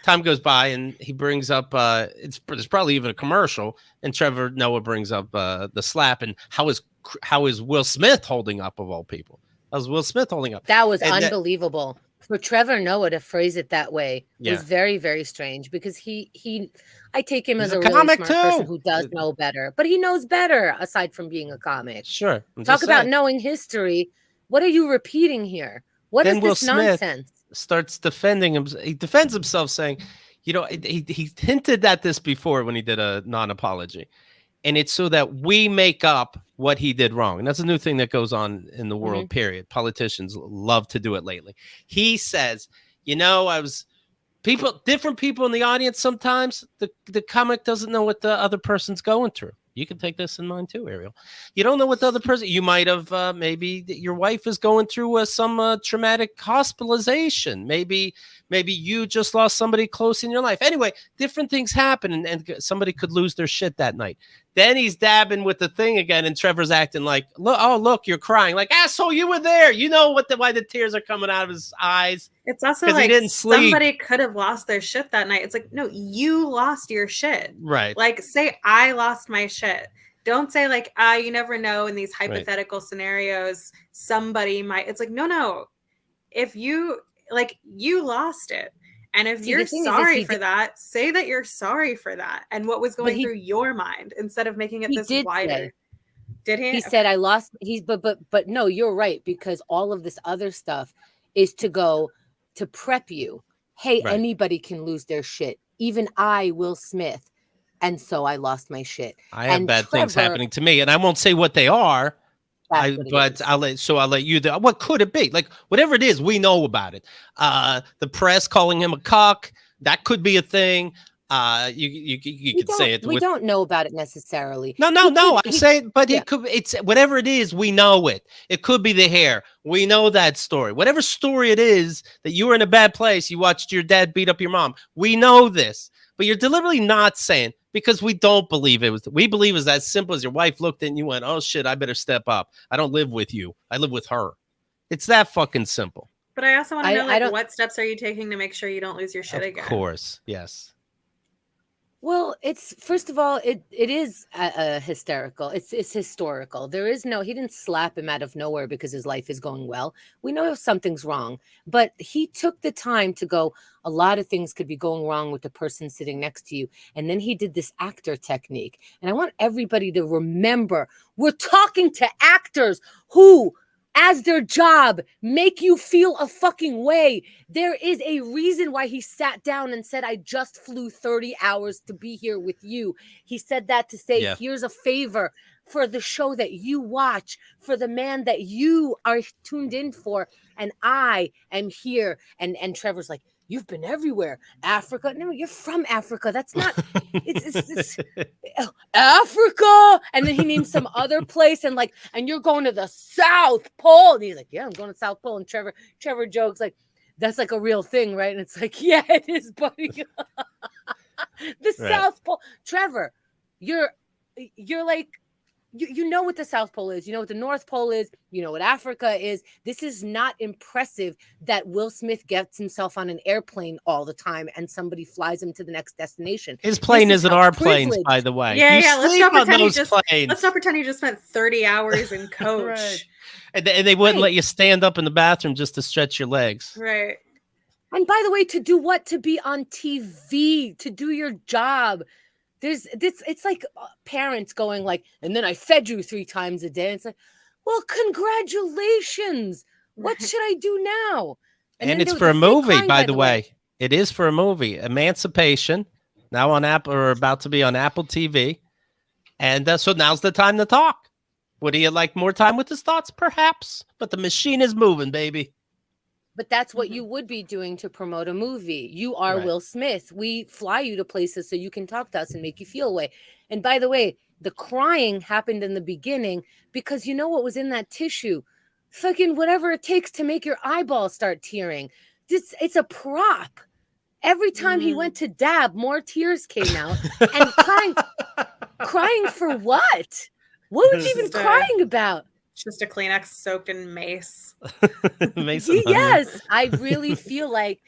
time goes by, and he brings up there's probably even a commercial, and Trevor Noah brings up the slap, and how is Will Smith holding up of all people? How's Will Smith holding up? That was unbelievable. For Trevor Noah to phrase it that way was very, very strange because I take him as a really smart person who does know better, but he knows better aside from being a comic. Sure. Talk about knowing history. What are you repeating here? What is this nonsense? Starts defending him. He defends himself saying, he hinted at this before when he did a non-apology. And it's so that we make up what he did wrong. And that's a new thing that goes on in the world, period. Politicians love to do it lately. He says, different people in the audience, sometimes the comic doesn't know what the other person's going through. You can take this in mind too, Ariel. You don't know what the other person, you might have, maybe your wife is going through some traumatic hospitalization. Maybe you just lost somebody close in your life. Anyway, different things happen and somebody could lose their shit that night. Then he's dabbing with the thing again, and Trevor's acting like, look, you're crying. Like, asshole, you were there. You know why the tears are coming out of his eyes. It's also like he didn't sleep. Somebody could have lost their shit that night. It's like, no, you lost your shit. Right. Like, say, I lost my shit. Don't say, like, you never know in these hypothetical scenarios, somebody might. It's like, no. If you lost it. And if you're sorry for that, say that you're sorry for that and what was going through your mind instead of making it this wider. Did he? He said, I lost. But no, you're right, because all of this other stuff is to prep you. Hey, anybody can lose their shit. Even I, Will Smith. And so I lost my shit. I have bad things happening to me, and I won't say what they are. I'll let you. What could it be? Like, whatever it is, we know about it. The press calling him a cuck, that could be a thing. You could say it. We don't know about it necessarily. No. I'm saying, but it could. It's whatever it is. We know it. It could be the hair. We know that story. Whatever story it is that you were in a bad place, you watched your dad beat up your mom. We know this, but you're deliberately not saying. Because we don't believe it was. We believe it was as simple as your wife looked and you went, "Oh shit, I better step up. I don't live with you. I live with her." It's that fucking simple. But I also want to know, what steps are you taking to make sure you don't lose your shit again? Of course, yes. Well, it's first of all, it is hysterical. It's historical. He didn't slap him out of nowhere because his life is going well. We know if something's wrong, but he took the time to go, a lot of things could be going wrong with the person sitting next to you. And then he did this actor technique. And I want everybody to remember, we're talking to actors who as their job make you feel a fucking way. There is a reason why he sat down and said, I just flew 30 hours to be here with you. He said that to say, here's a favor for the show that you watch, for the man that you are tuned in for. And I am here. And Trevor's like, you've been everywhere. Africa. No, you're from Africa. That's not, it's Africa. And then he named some other place and you're going to the South Pole. And he's like, yeah, I'm going to South Pole. And Trevor jokes like, that's like a real thing, right? And it's like, yeah, it is, buddy. The South Pole. Trevor, you're like, you know what the South Pole is. You know what the North Pole is. You know what Africa is. This is not impressive that Will Smith gets himself on an airplane all the time and somebody flies him to the next destination. His plane isn't our planes, by the way. Yeah. Let's not pretend you just spent 30 hours in coach. Right. And they wouldn't let you stand up in the bathroom just to stretch your legs. Right. And by the way, to do what? To be on TV, to do your job. There's this, it's like parents going like, and then I fed you 3 times a day. It's like, well, congratulations. What should I do now? And it's for a movie, by the way. It is for a movie. Emancipation, now on Apple, or about to be on Apple TV. And so now's the time to talk. Would he like more time with his thoughts? Perhaps. But the machine is moving, baby. But that's what you would be doing to promote a movie. You are Will Smith. We fly you to places so you can talk to us and make you feel away. And by the way, the crying happened in the beginning because you know what was in that tissue? Fucking whatever it takes to make your eyeballs start tearing. It's a prop. Every time he went to dab, more tears came out. And crying for what? What was he even crying about? Just a Kleenex soaked in mace. Yes, I really feel like,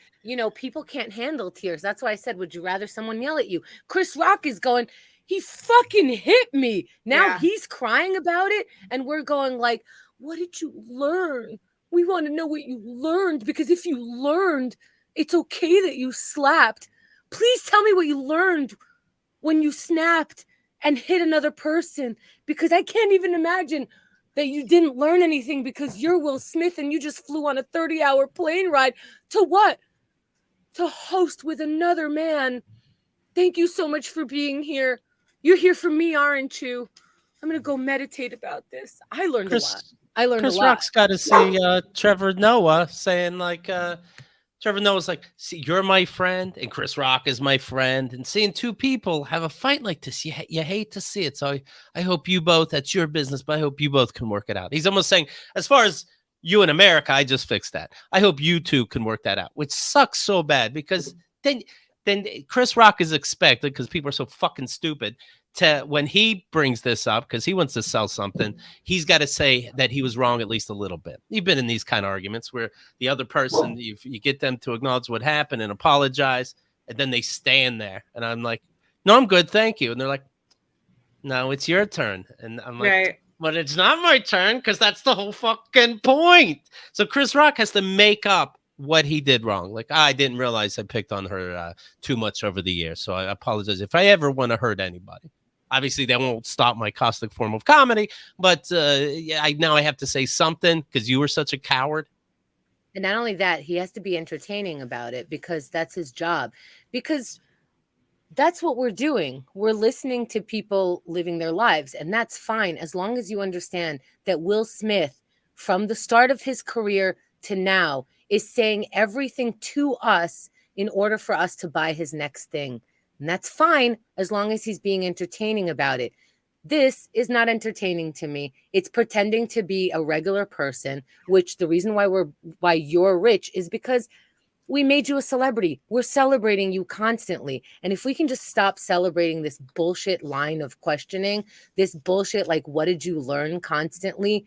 people can't handle tears. That's why I said, would you rather someone yell at you? Chris Rock is going, he fucking hit me. Now he's crying about it. And we're going like, what did you learn? We want to know what you learned, because if you learned, it's okay that you slapped. Please tell me what you learned when you snapped and hit another person, because I can't even imagine that you didn't learn anything because you're Will Smith and you just flew on a 30-hour plane ride to what? To host with another man. Thank you so much for being here. You're here for me, aren't you? I'm going to go meditate about this. I learned a lot. Chris Rock's got to see Trevor Noah saying like, Trevor Noah's like, see, you're my friend, and Chris Rock is my friend. And seeing 2 people have a fight like this, you hate to see it. So I hope you both, that's your business, but I hope you both can work it out. He's almost saying, as far as you in America, I just fixed that. I hope you 2 can work that out, which sucks so bad, because then Chris Rock is expected, because people are so fucking stupid, to, when he brings this up, because he wants to sell something, he's got to say that he was wrong at least a little bit. You've been in these kind of arguments where the other person, you get them to acknowledge what happened and apologize, and then they stand there. And I'm like, no, I'm good, thank you. And they're like, no, it's your turn. And I'm like, but it's not my turn, because that's the whole fucking point. So Chris Rock has to make up what he did wrong. Like, I didn't realize I picked on her too much over the years, so I apologize if I ever want to hurt anybody. Obviously, that won't stop my caustic form of comedy, but now I have to say something because you were such a coward. And not only that, he has to be entertaining about it, because that's his job. Because that's what we're doing. We're listening to people living their lives, and that's fine as long as you understand that Will Smith, from the start of his career to now, is saying everything to us in order for us to buy his next thing. And that's fine as long as he's being entertaining about it. This is not entertaining to me. It's pretending to be a regular person, which the reason why you're rich is because we made you a celebrity. We're celebrating you constantly. And if we can just stop celebrating this bullshit line of questioning, this bullshit, like, what did you learn constantly?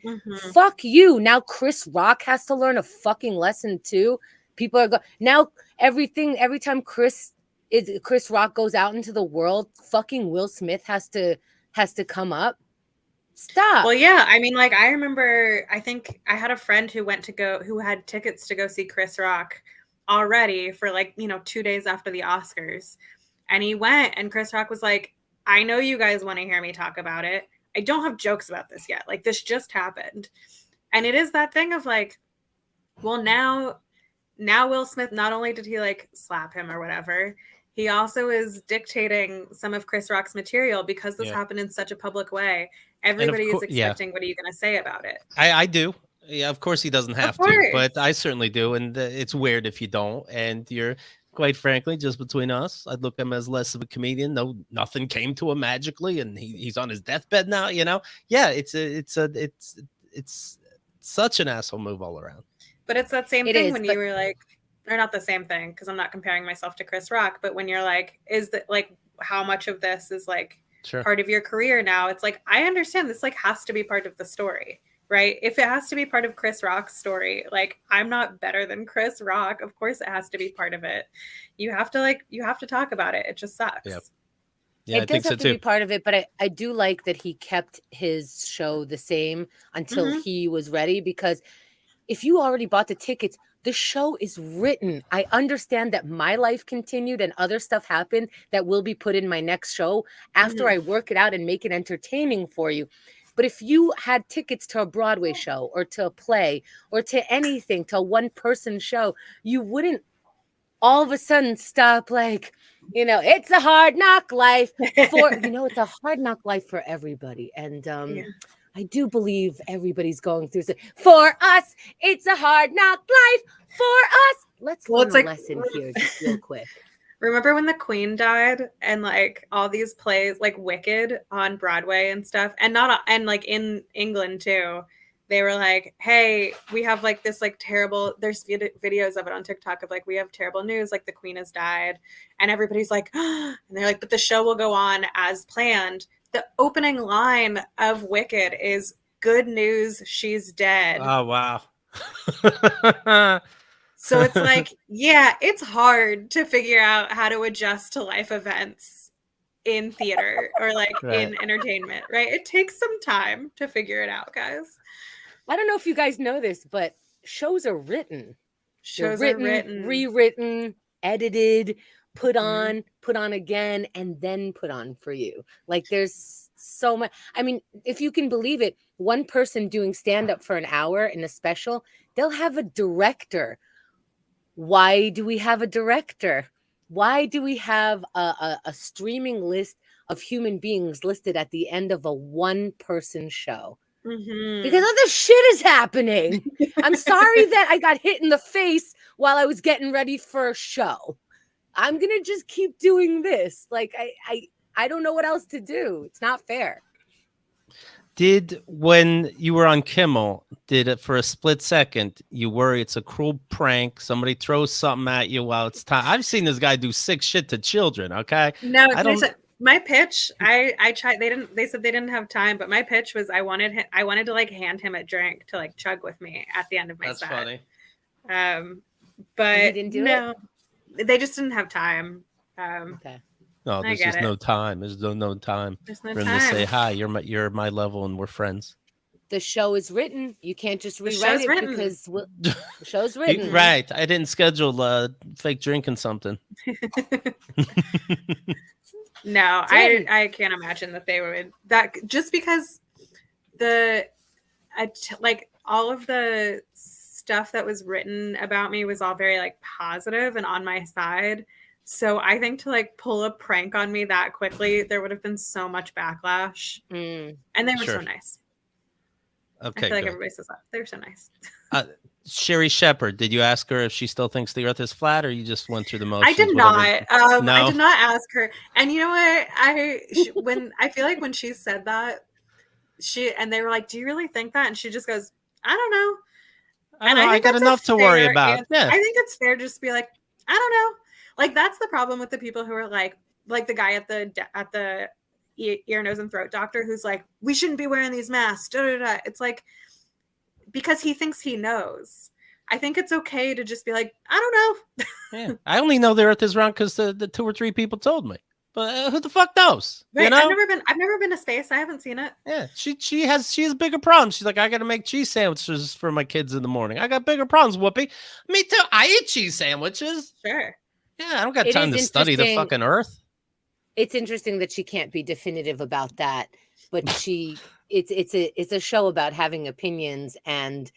Fuck you. Now Chris Rock has to learn a fucking lesson too. People are now every time Chris Rock goes out into the world, fucking Will Smith has to come up. Stop. Well, yeah. I mean, like, I remember, I think I had a friend who had tickets to go see Chris Rock already for 2 days after the Oscars. And he went, and Chris Rock was like, I know you guys want to hear me talk about it. I don't have jokes about this yet. Like, this just happened. And it is that thing of like, well, now Will Smith, not only did he like slap him or whatever, he also is dictating some of Chris Rock's material because this happened in such a public way. Everybody is expecting, what are you going to say about it? I do. Yeah, of course he doesn't have to, but I certainly do. And it's weird if you don't. And you're, quite frankly, just between us, I'd look at him as less of a comedian. No, nothing came to him magically, and he's on his deathbed now. You know, yeah, it's such an asshole move all around. But it's that same thing when you were like, or not the same thing, because I'm not comparing myself to Chris Rock, but when you're like, is that like how much of this is like part of your career now? It's like, I understand this like has to be part of the story, right? If it has to be part of Chris Rock's story, like I'm not better than Chris Rock. Of course it has to be part of it. You have to talk about it. It just sucks. Yep. Yeah, it does have to be part of it, but I do like that he kept his show the same until he was ready, because if you already bought the tickets, the show is written. I understand that my life continued and other stuff happened that will be put in my next show after I work it out and make it entertaining for you. But if you had tickets to a Broadway show or to a play or to anything, to a one-person show, you wouldn't all of a sudden stop like, it's a hard knock life for, it's a hard knock life for everybody. And I do believe everybody's going through it. For us, it's a hard knock life. For us. Let's learn a lesson here just real quick. Remember when the Queen died and like all these plays like Wicked on Broadway and stuff, and like in England too, they were like, hey, we have like this like terrible, there's videos of it on TikTok of like, we have terrible news, like the Queen has died, and everybody's like, and they're like, but the show will go on as planned. The opening line of Wicked is good news, she's dead. Oh, wow. So it's like, yeah, it's hard to figure out how to adjust to life events in theater or like in entertainment, right? It takes some time to figure it out, guys. I don't know if you guys know this, but shows are written. Shows are written, rewritten, edited, put on again, and then put on for you. Like there's so much. I mean, if you can believe it, one person doing stand-up for an hour in a special, they'll have a director. Why do we have a director? Why do we have a streaming list of human beings listed at the end of a one-person show? Because other shit is happening. I'm sorry that I got hit in the face while I was getting ready for a show. I'm going to just keep doing this. Like, I don't know what else to do. It's not fair. When you were on Kimmel, did it for a split second, you worry it's a cruel prank, somebody throws something at you while it's time? I've seen this guy do sick shit to children, okay? No, my pitch, I tried, they said they didn't have time, but my pitch was I wanted to like hand him a drink to like chug with me at the end of my set. That's funny. But he didn't do it? They just didn't have time. Okay. No, there's just no time. There's no time for him to say, hi, you're my level and we're friends. The show is written. You can't just rewrite it because the show's written. Right. I didn't schedule fake drinking something. No, I can't imagine that they would, that just because like all of the stuff that was written about me was all very like positive and on my side. So I think to like pull a prank on me that quickly, there would have been so much backlash. And they were so nice. Okay, I feel like everybody says that. They're so nice. Sherri Shepherd, did you ask her if she still thinks the earth is flat, or you just went through the motions? I did not. No? I did not ask her. And you know what? I feel like when she said that, and they were like, do you really think that? And she just goes, I don't know. I got enough to worry about. Yeah. I think it's fair just to be like, I don't know. Like that's the problem with the people who are like the guy at the ear, nose, and throat doctor who's like, we shouldn't be wearing these masks. Da, da, da. It's like, because he thinks he knows. I think it's okay to just be like, I don't know. Yeah, I only know the earth is round because the 2 or 3 people told me. But who the fuck knows? Right. You know? I've never been to space. I haven't seen it. Yeah, she has bigger problems. She's like, I gotta make cheese sandwiches for my kids in the morning. I got bigger problems, Whoopi. Me too. I eat cheese sandwiches. Sure. Yeah, I don't got time to study the fucking earth. it's interesting that she can't be definitive about that, but it's a show about having opinions and,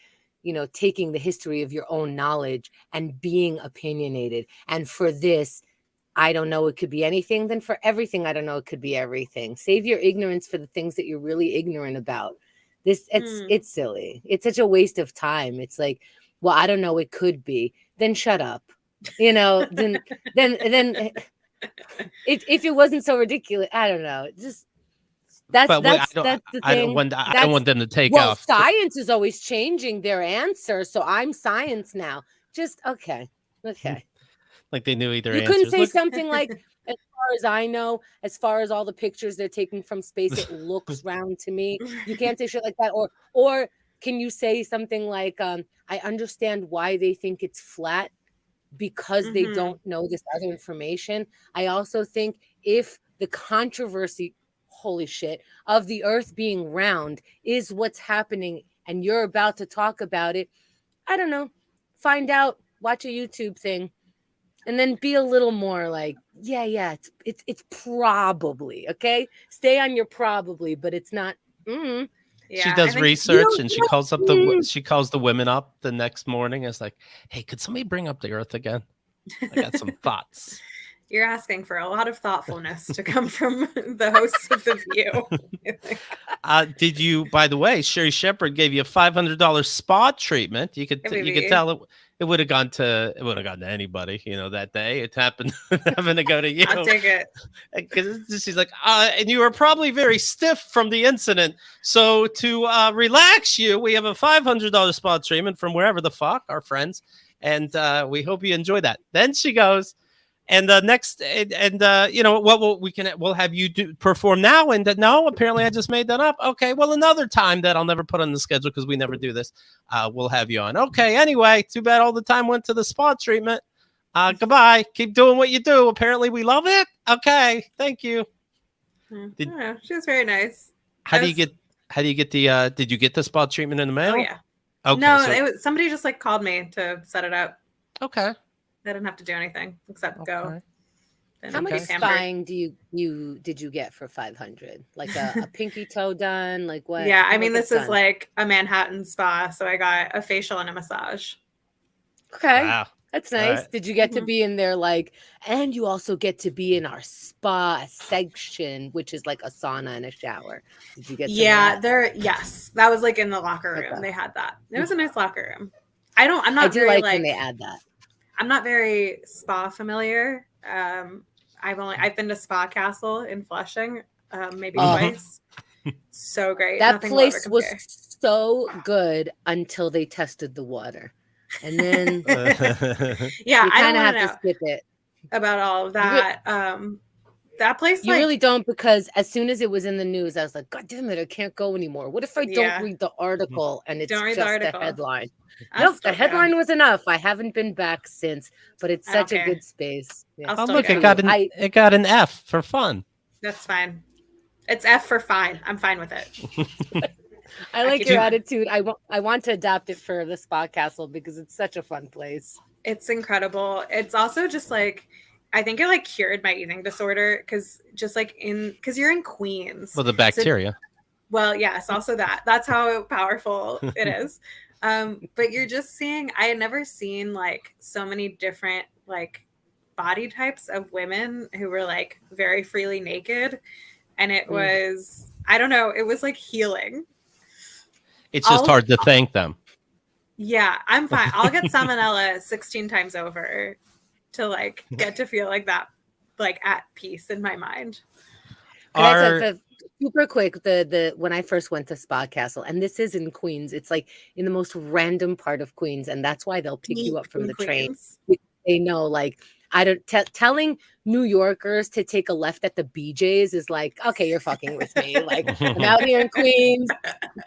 you know, taking the history of your own knowledge and being opinionated. And for this, I don't know, it could be anything. Then for everything, I don't know, it could be everything. Save your ignorance for the things that you're really ignorant about. It's silly. It's such a waste of time. It's like, well, I don't know, it could be. Then shut up. You know, then if it wasn't so ridiculous, I don't know. Just that's the thing. I don't want them to take off. Science is always changing their answer, so I'm science now. Just okay. Like they knew either. You couldn't say something like, as far as I know, as far as all the pictures they're taking from space, it looks round to me. You can't say shit like that. Or can you say something like, I understand why they think it's flat because they don't know this other information. I also think if the controversy, holy shit, of the earth being round is what's happening and you're about to talk about it, I don't know, find out, watch a YouTube thing. And then be a little more like, yeah, it's probably, okay? Stay on your probably, but it's not. Yeah, she does research and she calls the women up the next morning. It's like, hey, could somebody bring up the earth again? I got some thoughts. You're asking for a lot of thoughtfulness to come from the hosts of The View. Did you, by the way, Sherri Shepherd gave you a $500 spa treatment. You could tell it would have gone to anybody, you know, that day. It happened to go to you. I'll take it. Because she's like, and you were probably very stiff from the incident. So to relax you, we have a $500 spa treatment from wherever the fuck, our friends. And we hope you enjoy that. Then she goes, and next, you know what? We'll have you perform now. And no, apparently I just made that up. Okay, well, another time that I'll never put on the schedule because we never do this. We'll have you on. Okay, anyway, too bad all the time went to the spa treatment. Goodbye. Keep doing what you do. Apparently we love it. Okay, thank you. She was very nice. How do you get the? Did you get the spa treatment in the mail? Oh yeah. Okay, no, it was somebody just like called me to set it up. Okay. I didn't have to do anything except go. How much spying did you get for $500? Like a pinky toe done? Like what? Yeah, I mean, this is like a Manhattan spa, so I got a facial and a massage. Okay, wow. That's nice. Right. Did you get to be in there and you also get to be in our spa section, which is like a sauna and a shower. Did you get? Yes, that was like in the locker room. Okay. They had that. It was a nice locker room. I do like when they add that. I'm not very spa familiar. I've been to Spa Castle in Flushing, maybe twice. So great. That place was so good until they tested the water, and then I don't have to skip it about all of that. That place, you really don't, because as soon as it was in the news, I was like, God damn it, I can't go anymore. What if I don't read the article and it's just the headline? Nope, the headline was enough. I haven't been back since, but it's such a good space. Yeah. Oh, look, it got an F for fun. That's fine. It's F for fine. I'm fine with it. I like your attitude. I want to adapt it for the Spa Castle because it's such a fun place. It's incredible. It's also just like, I think it like cured my eating disorder because you're in Queens. Well, the bacteria. Yes, also that. That's how powerful it is. But you're just seeing, I had never seen like so many different like body types of women who were like very freely naked. And it was, I don't know, it was like healing. It's just hard to thank them. Yeah, I'm fine. I'll get salmonella 16 times over to like get to feel like that, like at peace in my mind. Super quick, the when I first went to Spa Castle, and this is in Queens, it's like in the most random part of Queens, and that's why they'll pick you up from the train. They know, like, telling New Yorkers to take a left at the BJ's is like, okay, you're fucking with me. Like, I'm out here in Queens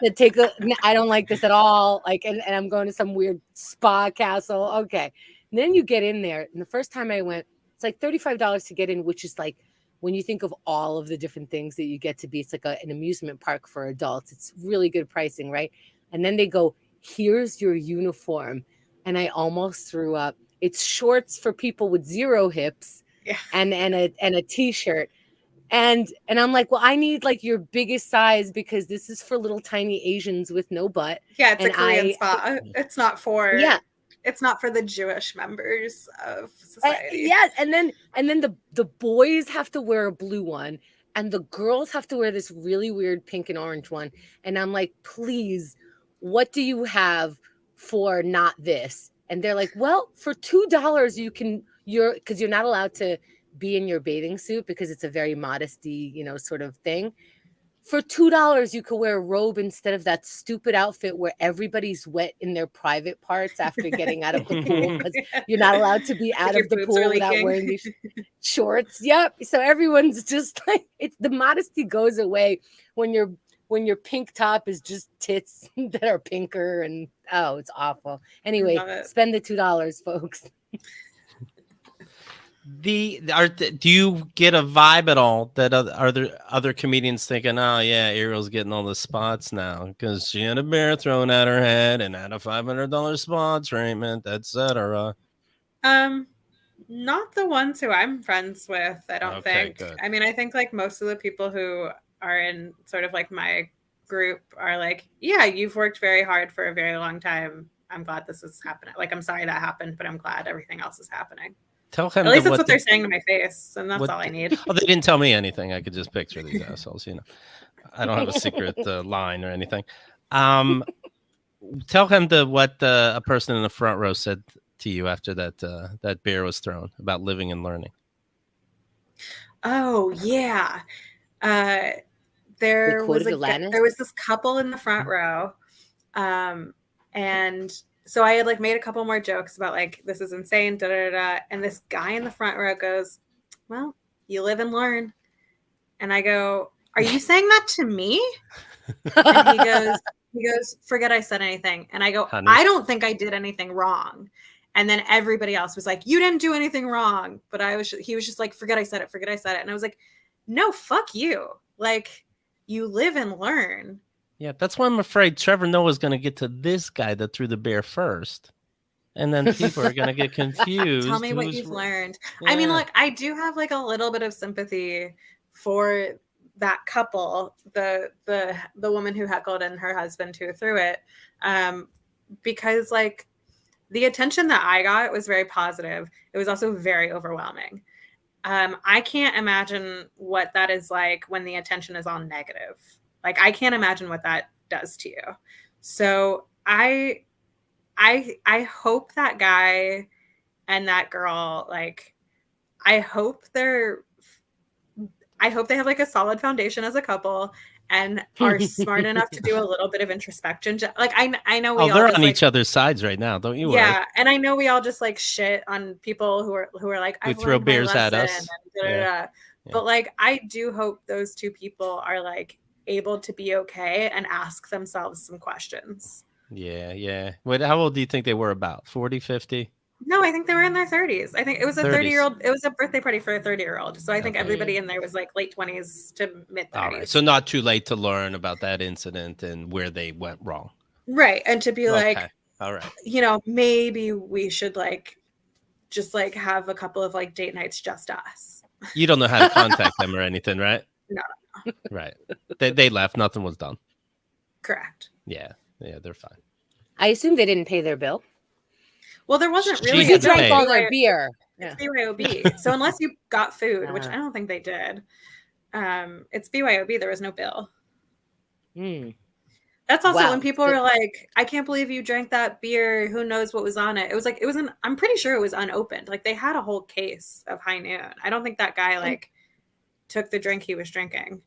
to I don't like this at all. Like, and I'm going to some weird Spa Castle. Okay. And then you get in there, and the first time I went, it's like $35 to get in, which is like, when you think of all of the different things that you get to be, it's like an amusement park for adults. It's really good pricing, right? And then they go, here's your uniform. And I almost threw up. It's shorts for people with zero hips and a t-shirt. And I'm like, well, I need like your biggest size because this is for little tiny Asians with no butt. Yeah, it's a Korean spa. It's not for it's not for the Jewish members of society. And then the boys have to wear a blue one and the girls have to wear this really weird pink and orange one. And I'm like, please, what do you have for not this? And they're like, well, for $2 because you're not allowed to be in your bathing suit because it's a very modesty, sort of thing. For $2, you could wear a robe instead of that stupid outfit where everybody's wet in their private parts after getting out of the pool because you're not allowed to be out of the pool without wearing these shorts. Yep. So everyone's just like, the modesty goes away when your pink top is just tits that are pinker and it's awful. Anyway, spend the $2, folks. Do you get a vibe at all that are there other comedians thinking, oh yeah, Ariel's getting all the spots now because she had a bear thrown at her head and had a $500 spot treatment, etc. Not the ones who I'm friends with, I don't think. Good. I mean, I think like most of the people who are in sort of like my group are like, yeah, you've worked very hard for a very long time. I'm glad this is happening. Like, I'm sorry that happened, but I'm glad everything else is happening. Tell him. At least that's what they're saying to my face, and that's all I need. Oh, they didn't tell me anything. I could just picture these assholes. I don't have a secret line or anything. Tell him what a person in the front row said to you after that beer was thrown about living and learning. Oh yeah, there was this couple in the front row, and. So I had like made a couple more jokes about like, this is insane, da da da. And this guy in the front row goes, well, you live and learn. And I go, are you saying that to me? And he goes, forget I said anything. And I go, honey, I don't think I did anything wrong. And then everybody else was like, you didn't do anything wrong. But he was just like, forget I said it. And I was like, no, fuck you. Like, you live and learn. Yeah, that's why I'm afraid Trevor Noah is going to get to this guy that threw the bear first. And then people are going to get confused. Tell me what you've learned. Yeah. I mean, look, I do have like a little bit of sympathy for that couple, the woman who heckled and her husband who threw it. Because like the attention that I got was very positive. It was also very overwhelming. I can't imagine what that is like when the attention is all negative. Like, I can't imagine what that does to you. So I hope that guy and that girl, like, I hope they have like a solid foundation as a couple and are smart enough to do a little bit of introspection. Like, I know they're on each other's sides right now. Don't you worry. Yeah. And I know we all just like shit on people who are like, who throw beers at us. Yeah. But like, I do hope those two people are like able to be okay and ask themselves some questions. Yeah. How old do you think they were? About 40, 50? No, I think they were in their 30s. I think it was a 30-year-old. It was a birthday party for a 30-year-old. So I think everybody in there was like late 20s to mid 30s. All right. So not too late to learn about that incident and where they went wrong. Right. And to be like, all right, maybe we should like just like have a couple of like date nights, just us. You don't know how to contact them or anything, right? No. Right. They left. Nothing was done. Correct. Yeah, they're fine. I assume they didn't pay their bill. Well, there wasn't really. She drank all their beer. It's BYOB. So unless you got food, which I don't think they did, it's BYOB. There was no bill. That's also when people were like, I can't believe you drank that beer. Who knows what was on it? It was like, I'm pretty sure it was unopened. Like, they had a whole case of High Noon. I don't think that guy like took the drink he was drinking.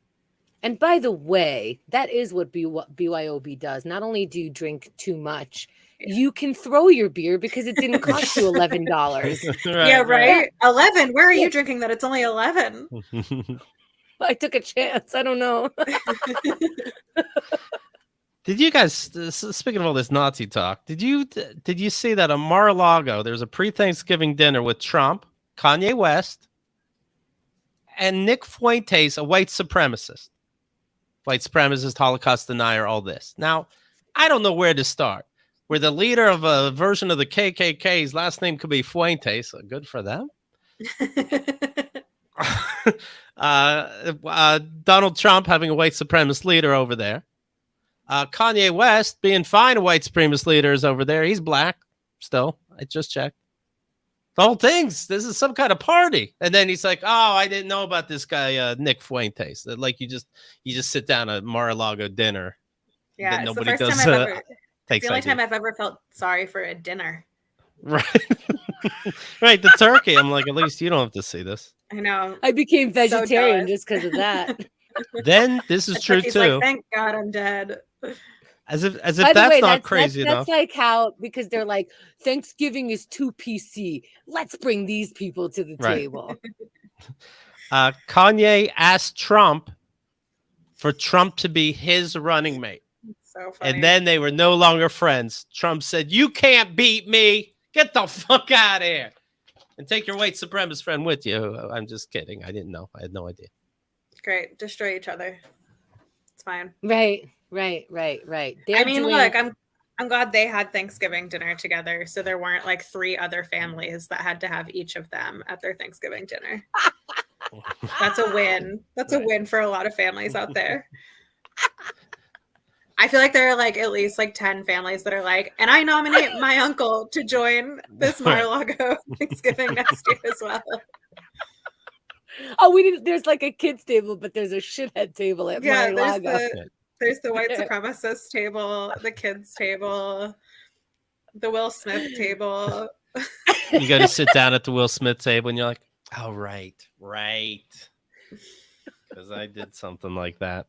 And by the way, that is what BYOB does. Not only do you drink too much, you can throw your beer because it didn't cost you $11. Right. 11. Where are you drinking that? It's only 11. I took a chance. I don't know. Did you guys, speaking of all this Nazi talk, did you see that on Mar-a-Lago, there's a pre-Thanksgiving dinner with Trump, Kanye West, and Nick Fuentes, a white supremacist, Holocaust denier, all this. Now, I don't know where to start. We're the leader of a version of the KKK's last name could be Fuentes. So good for them. Donald Trump having a white supremacist leader over there. Kanye West being fine, a white supremacist leader is over there. He's black still. I just checked. The whole thing's, this is some kind of party. And then he's like, oh, I didn't know about this guy, Nick Fuentes. Like you just sit down at Mar-a-Lago dinner. Yeah, it's the first time the only time I've ever felt sorry for a dinner. Right. Right, the turkey. I'm like, at least you don't have to see this. I know. I became vegetarian just because of that. Then this is true too. Like, thank God I'm dead. As if that's not crazy enough. That's like how, because they're like, Thanksgiving is too PC. Let's bring these people to the table. Kanye asked Trump for Trump to be his running mate. So funny. And then they were no longer friends. Trump said, you can't beat me. Get the fuck out of here. And take your white supremacist friend with you. I'm just kidding. I didn't know. I had no idea. Great. Destroy each other. It's fine. Right. Look, I'm glad they had Thanksgiving dinner together, so there weren't like 3 other families that had to have each of them at their Thanksgiving dinner. That's a win. That's a win for a lot of families out there. I feel like there are like at least like 10 families that are like, and I nominate my uncle to join this Mar-a-Lago Thanksgiving next year as well. Oh, there's like a kids table, but there's a shithead table at Mar-a-Lago. There's the white supremacist table, the kids table, the Will Smith table. You got to sit down at the Will Smith table and you're like, oh, right. Because I did something like that.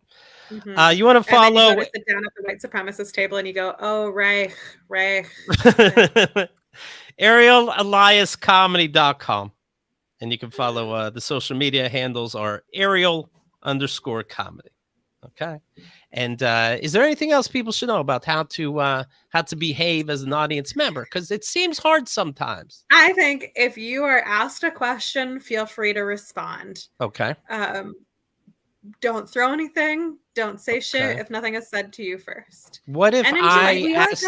Mm-hmm. You want to follow? And then you sit down at the white supremacist table and you go, oh, right. Ariel Elias comedy.com. And you can follow the social media handles are Ariel_comedy. Okay. And is there anything else people should know about how to behave as an audience member? Because it seems hard sometimes. I think if you are asked a question, feel free to respond. Okay. Don't throw anything. Don't say shit if nothing is said to you first. What if I ask?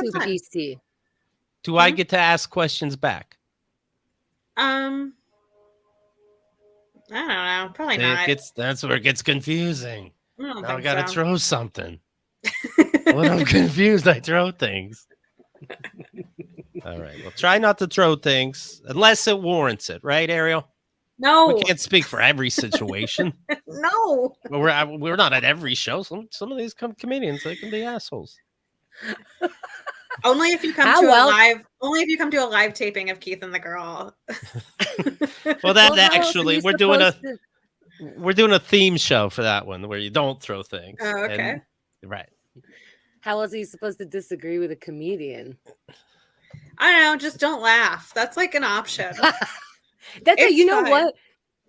Do I get to ask questions back? I don't know. Probably not. That's where it gets confusing. Now I gotta throw something. When I'm confused, I throw things. All right. Well, try not to throw things unless it warrants it, right, Ariel? No. We can't speak for every situation. No. We're not at every show. Some of these comedians, they can be assholes. Only if you come to a live taping of Keith and the Girl. Well, actually we're doing a theme show for that one where you don't throw things. Oh, okay. Right. How was he supposed to disagree with a comedian? I don't know, just don't laugh. That's like an option. You know what?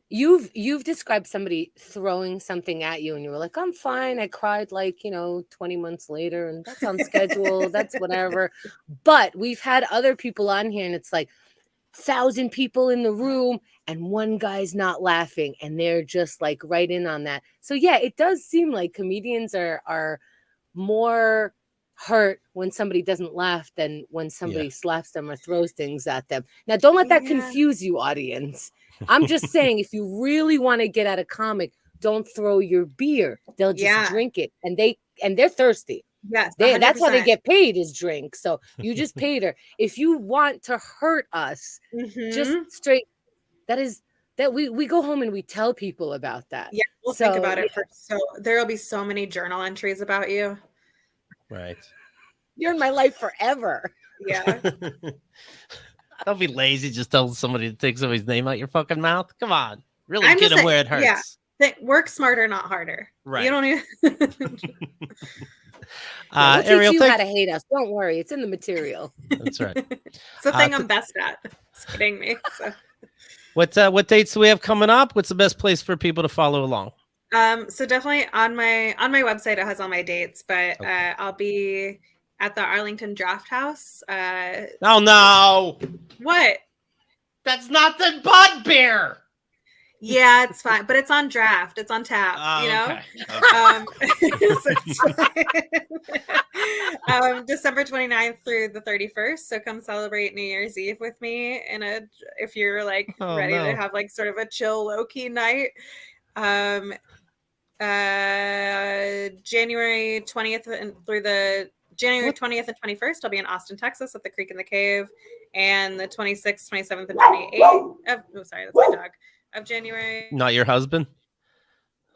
You've described somebody throwing something at you and you were like, I'm fine. I cried 20 months later and that's on schedule. That's whatever. But we've had other people on here and it's like 1,000 people in the room and one guy's not laughing and they're just like right in on that. So yeah, it does seem like comedians are more hurt when somebody doesn't laugh than when somebody slaps them or throws things at them. Now, don't let that confuse you, audience. I'm just saying, if you really want to get at a comic, don't throw your beer. They'll just drink it, and they're thirsty. Yes, that's how they get paid is drink. So you just paid her. If you want to hurt us, just straight. That we go home and we tell people about that. Yeah, we'll think about it. There will be so many journal entries about you. Right. You're in my life forever. Yeah. Don't be lazy. Just tell somebody to take somebody's name out your fucking mouth. Come on. Really get them where it hurts. Yeah. Work smarter, not harder. Right. You don't even. We'll teach you how to hate us. Don't worry. It's in the material. That's right. It's the thing I'm best at. It's kidding me. So. What dates do we have coming up? What's the best place for people to follow along? So definitely on my website, it has all my dates, but I'll be at the Arlington Draft House. Oh no! What? That's not the Bud beer. Yeah, it's fine, but it's on draft. It's on tap. Okay. December 29th through the 31st. So come celebrate New Year's Eve with me if you're ready to have like sort of a chill, low key night. January 20th through the January 20th and 21st, I'll be in Austin, Texas at the Creek in the Cave. And the 26th, 27th, and 28th that's my dog, of January. Not your husband?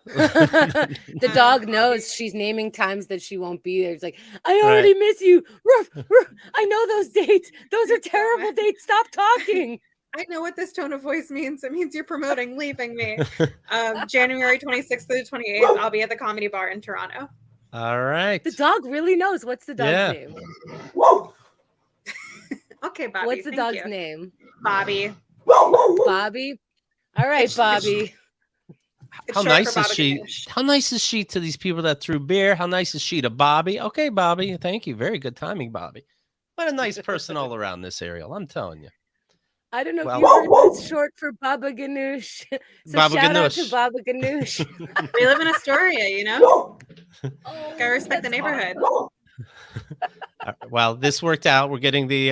The dog knows she's naming times that she won't be there. It's like, I already miss you. Ruff, ruff. I know those dates. Those are terrible dates. Stop talking. I know what this tone of voice means. It means you're promoting leaving me. January 26th through the 28th, I'll be at the Comedy Bar in Toronto. All right. The dog really knows. What's the dog's name? Okay, Bobby. What's the dog's name? Bobby. Bobby? All right, Bobby. How nice is she? How nice is she to these people that threw beer? How nice is she to Bobby? Okay, Bobby. Thank you. Very good timing, Bobby. What a nice person all around, this Ariel. I'm telling you. I don't know if you heard this short for Baba Ganoush. So Baba shout out Ganoush. to Baba Ganoush. We live in Astoria, you know? Gotta respect the neighborhood. Well, this worked out. We're getting the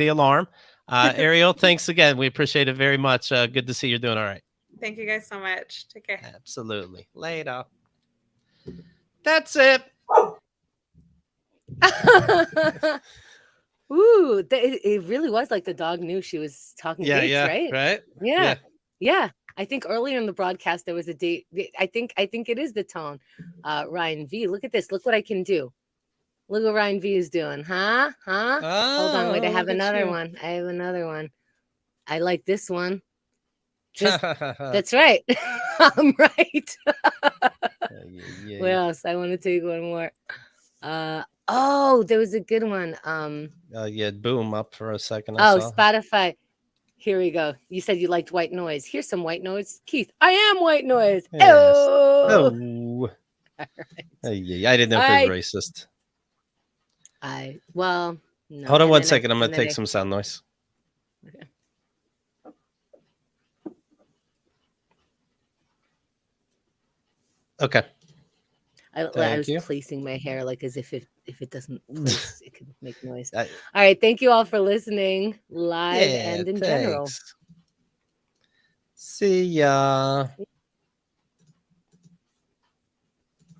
alarm. Ariel, thanks again. We appreciate it very much. Good to see you're doing all right. Thank you guys so much. Take care. Absolutely. Later. That's it. Ooh, it really was like the dog knew she was talking dates, right? Right? Yeah. I think earlier in the broadcast there was a date. I think it is the tone. Ryan V, look at this. Look what I can do. Look what Ryan V is doing, huh? Oh, hold on, wait. I have another one. I like this one. That's right. I'm right. What else? I want to take one more. There was a good one. Boom up for a second. Spotify. Here we go. You said you liked white noise. Here's some white noise. Keith, I am white noise. Yes. Oh. All right. I didn't know if it was racist. No. Hold on one second. I'm going to take some sound noise. Okay. Okay. I was placing my hair like as if it doesn't place, it could make noise. All right. Thank you all for listening live and in general. See ya.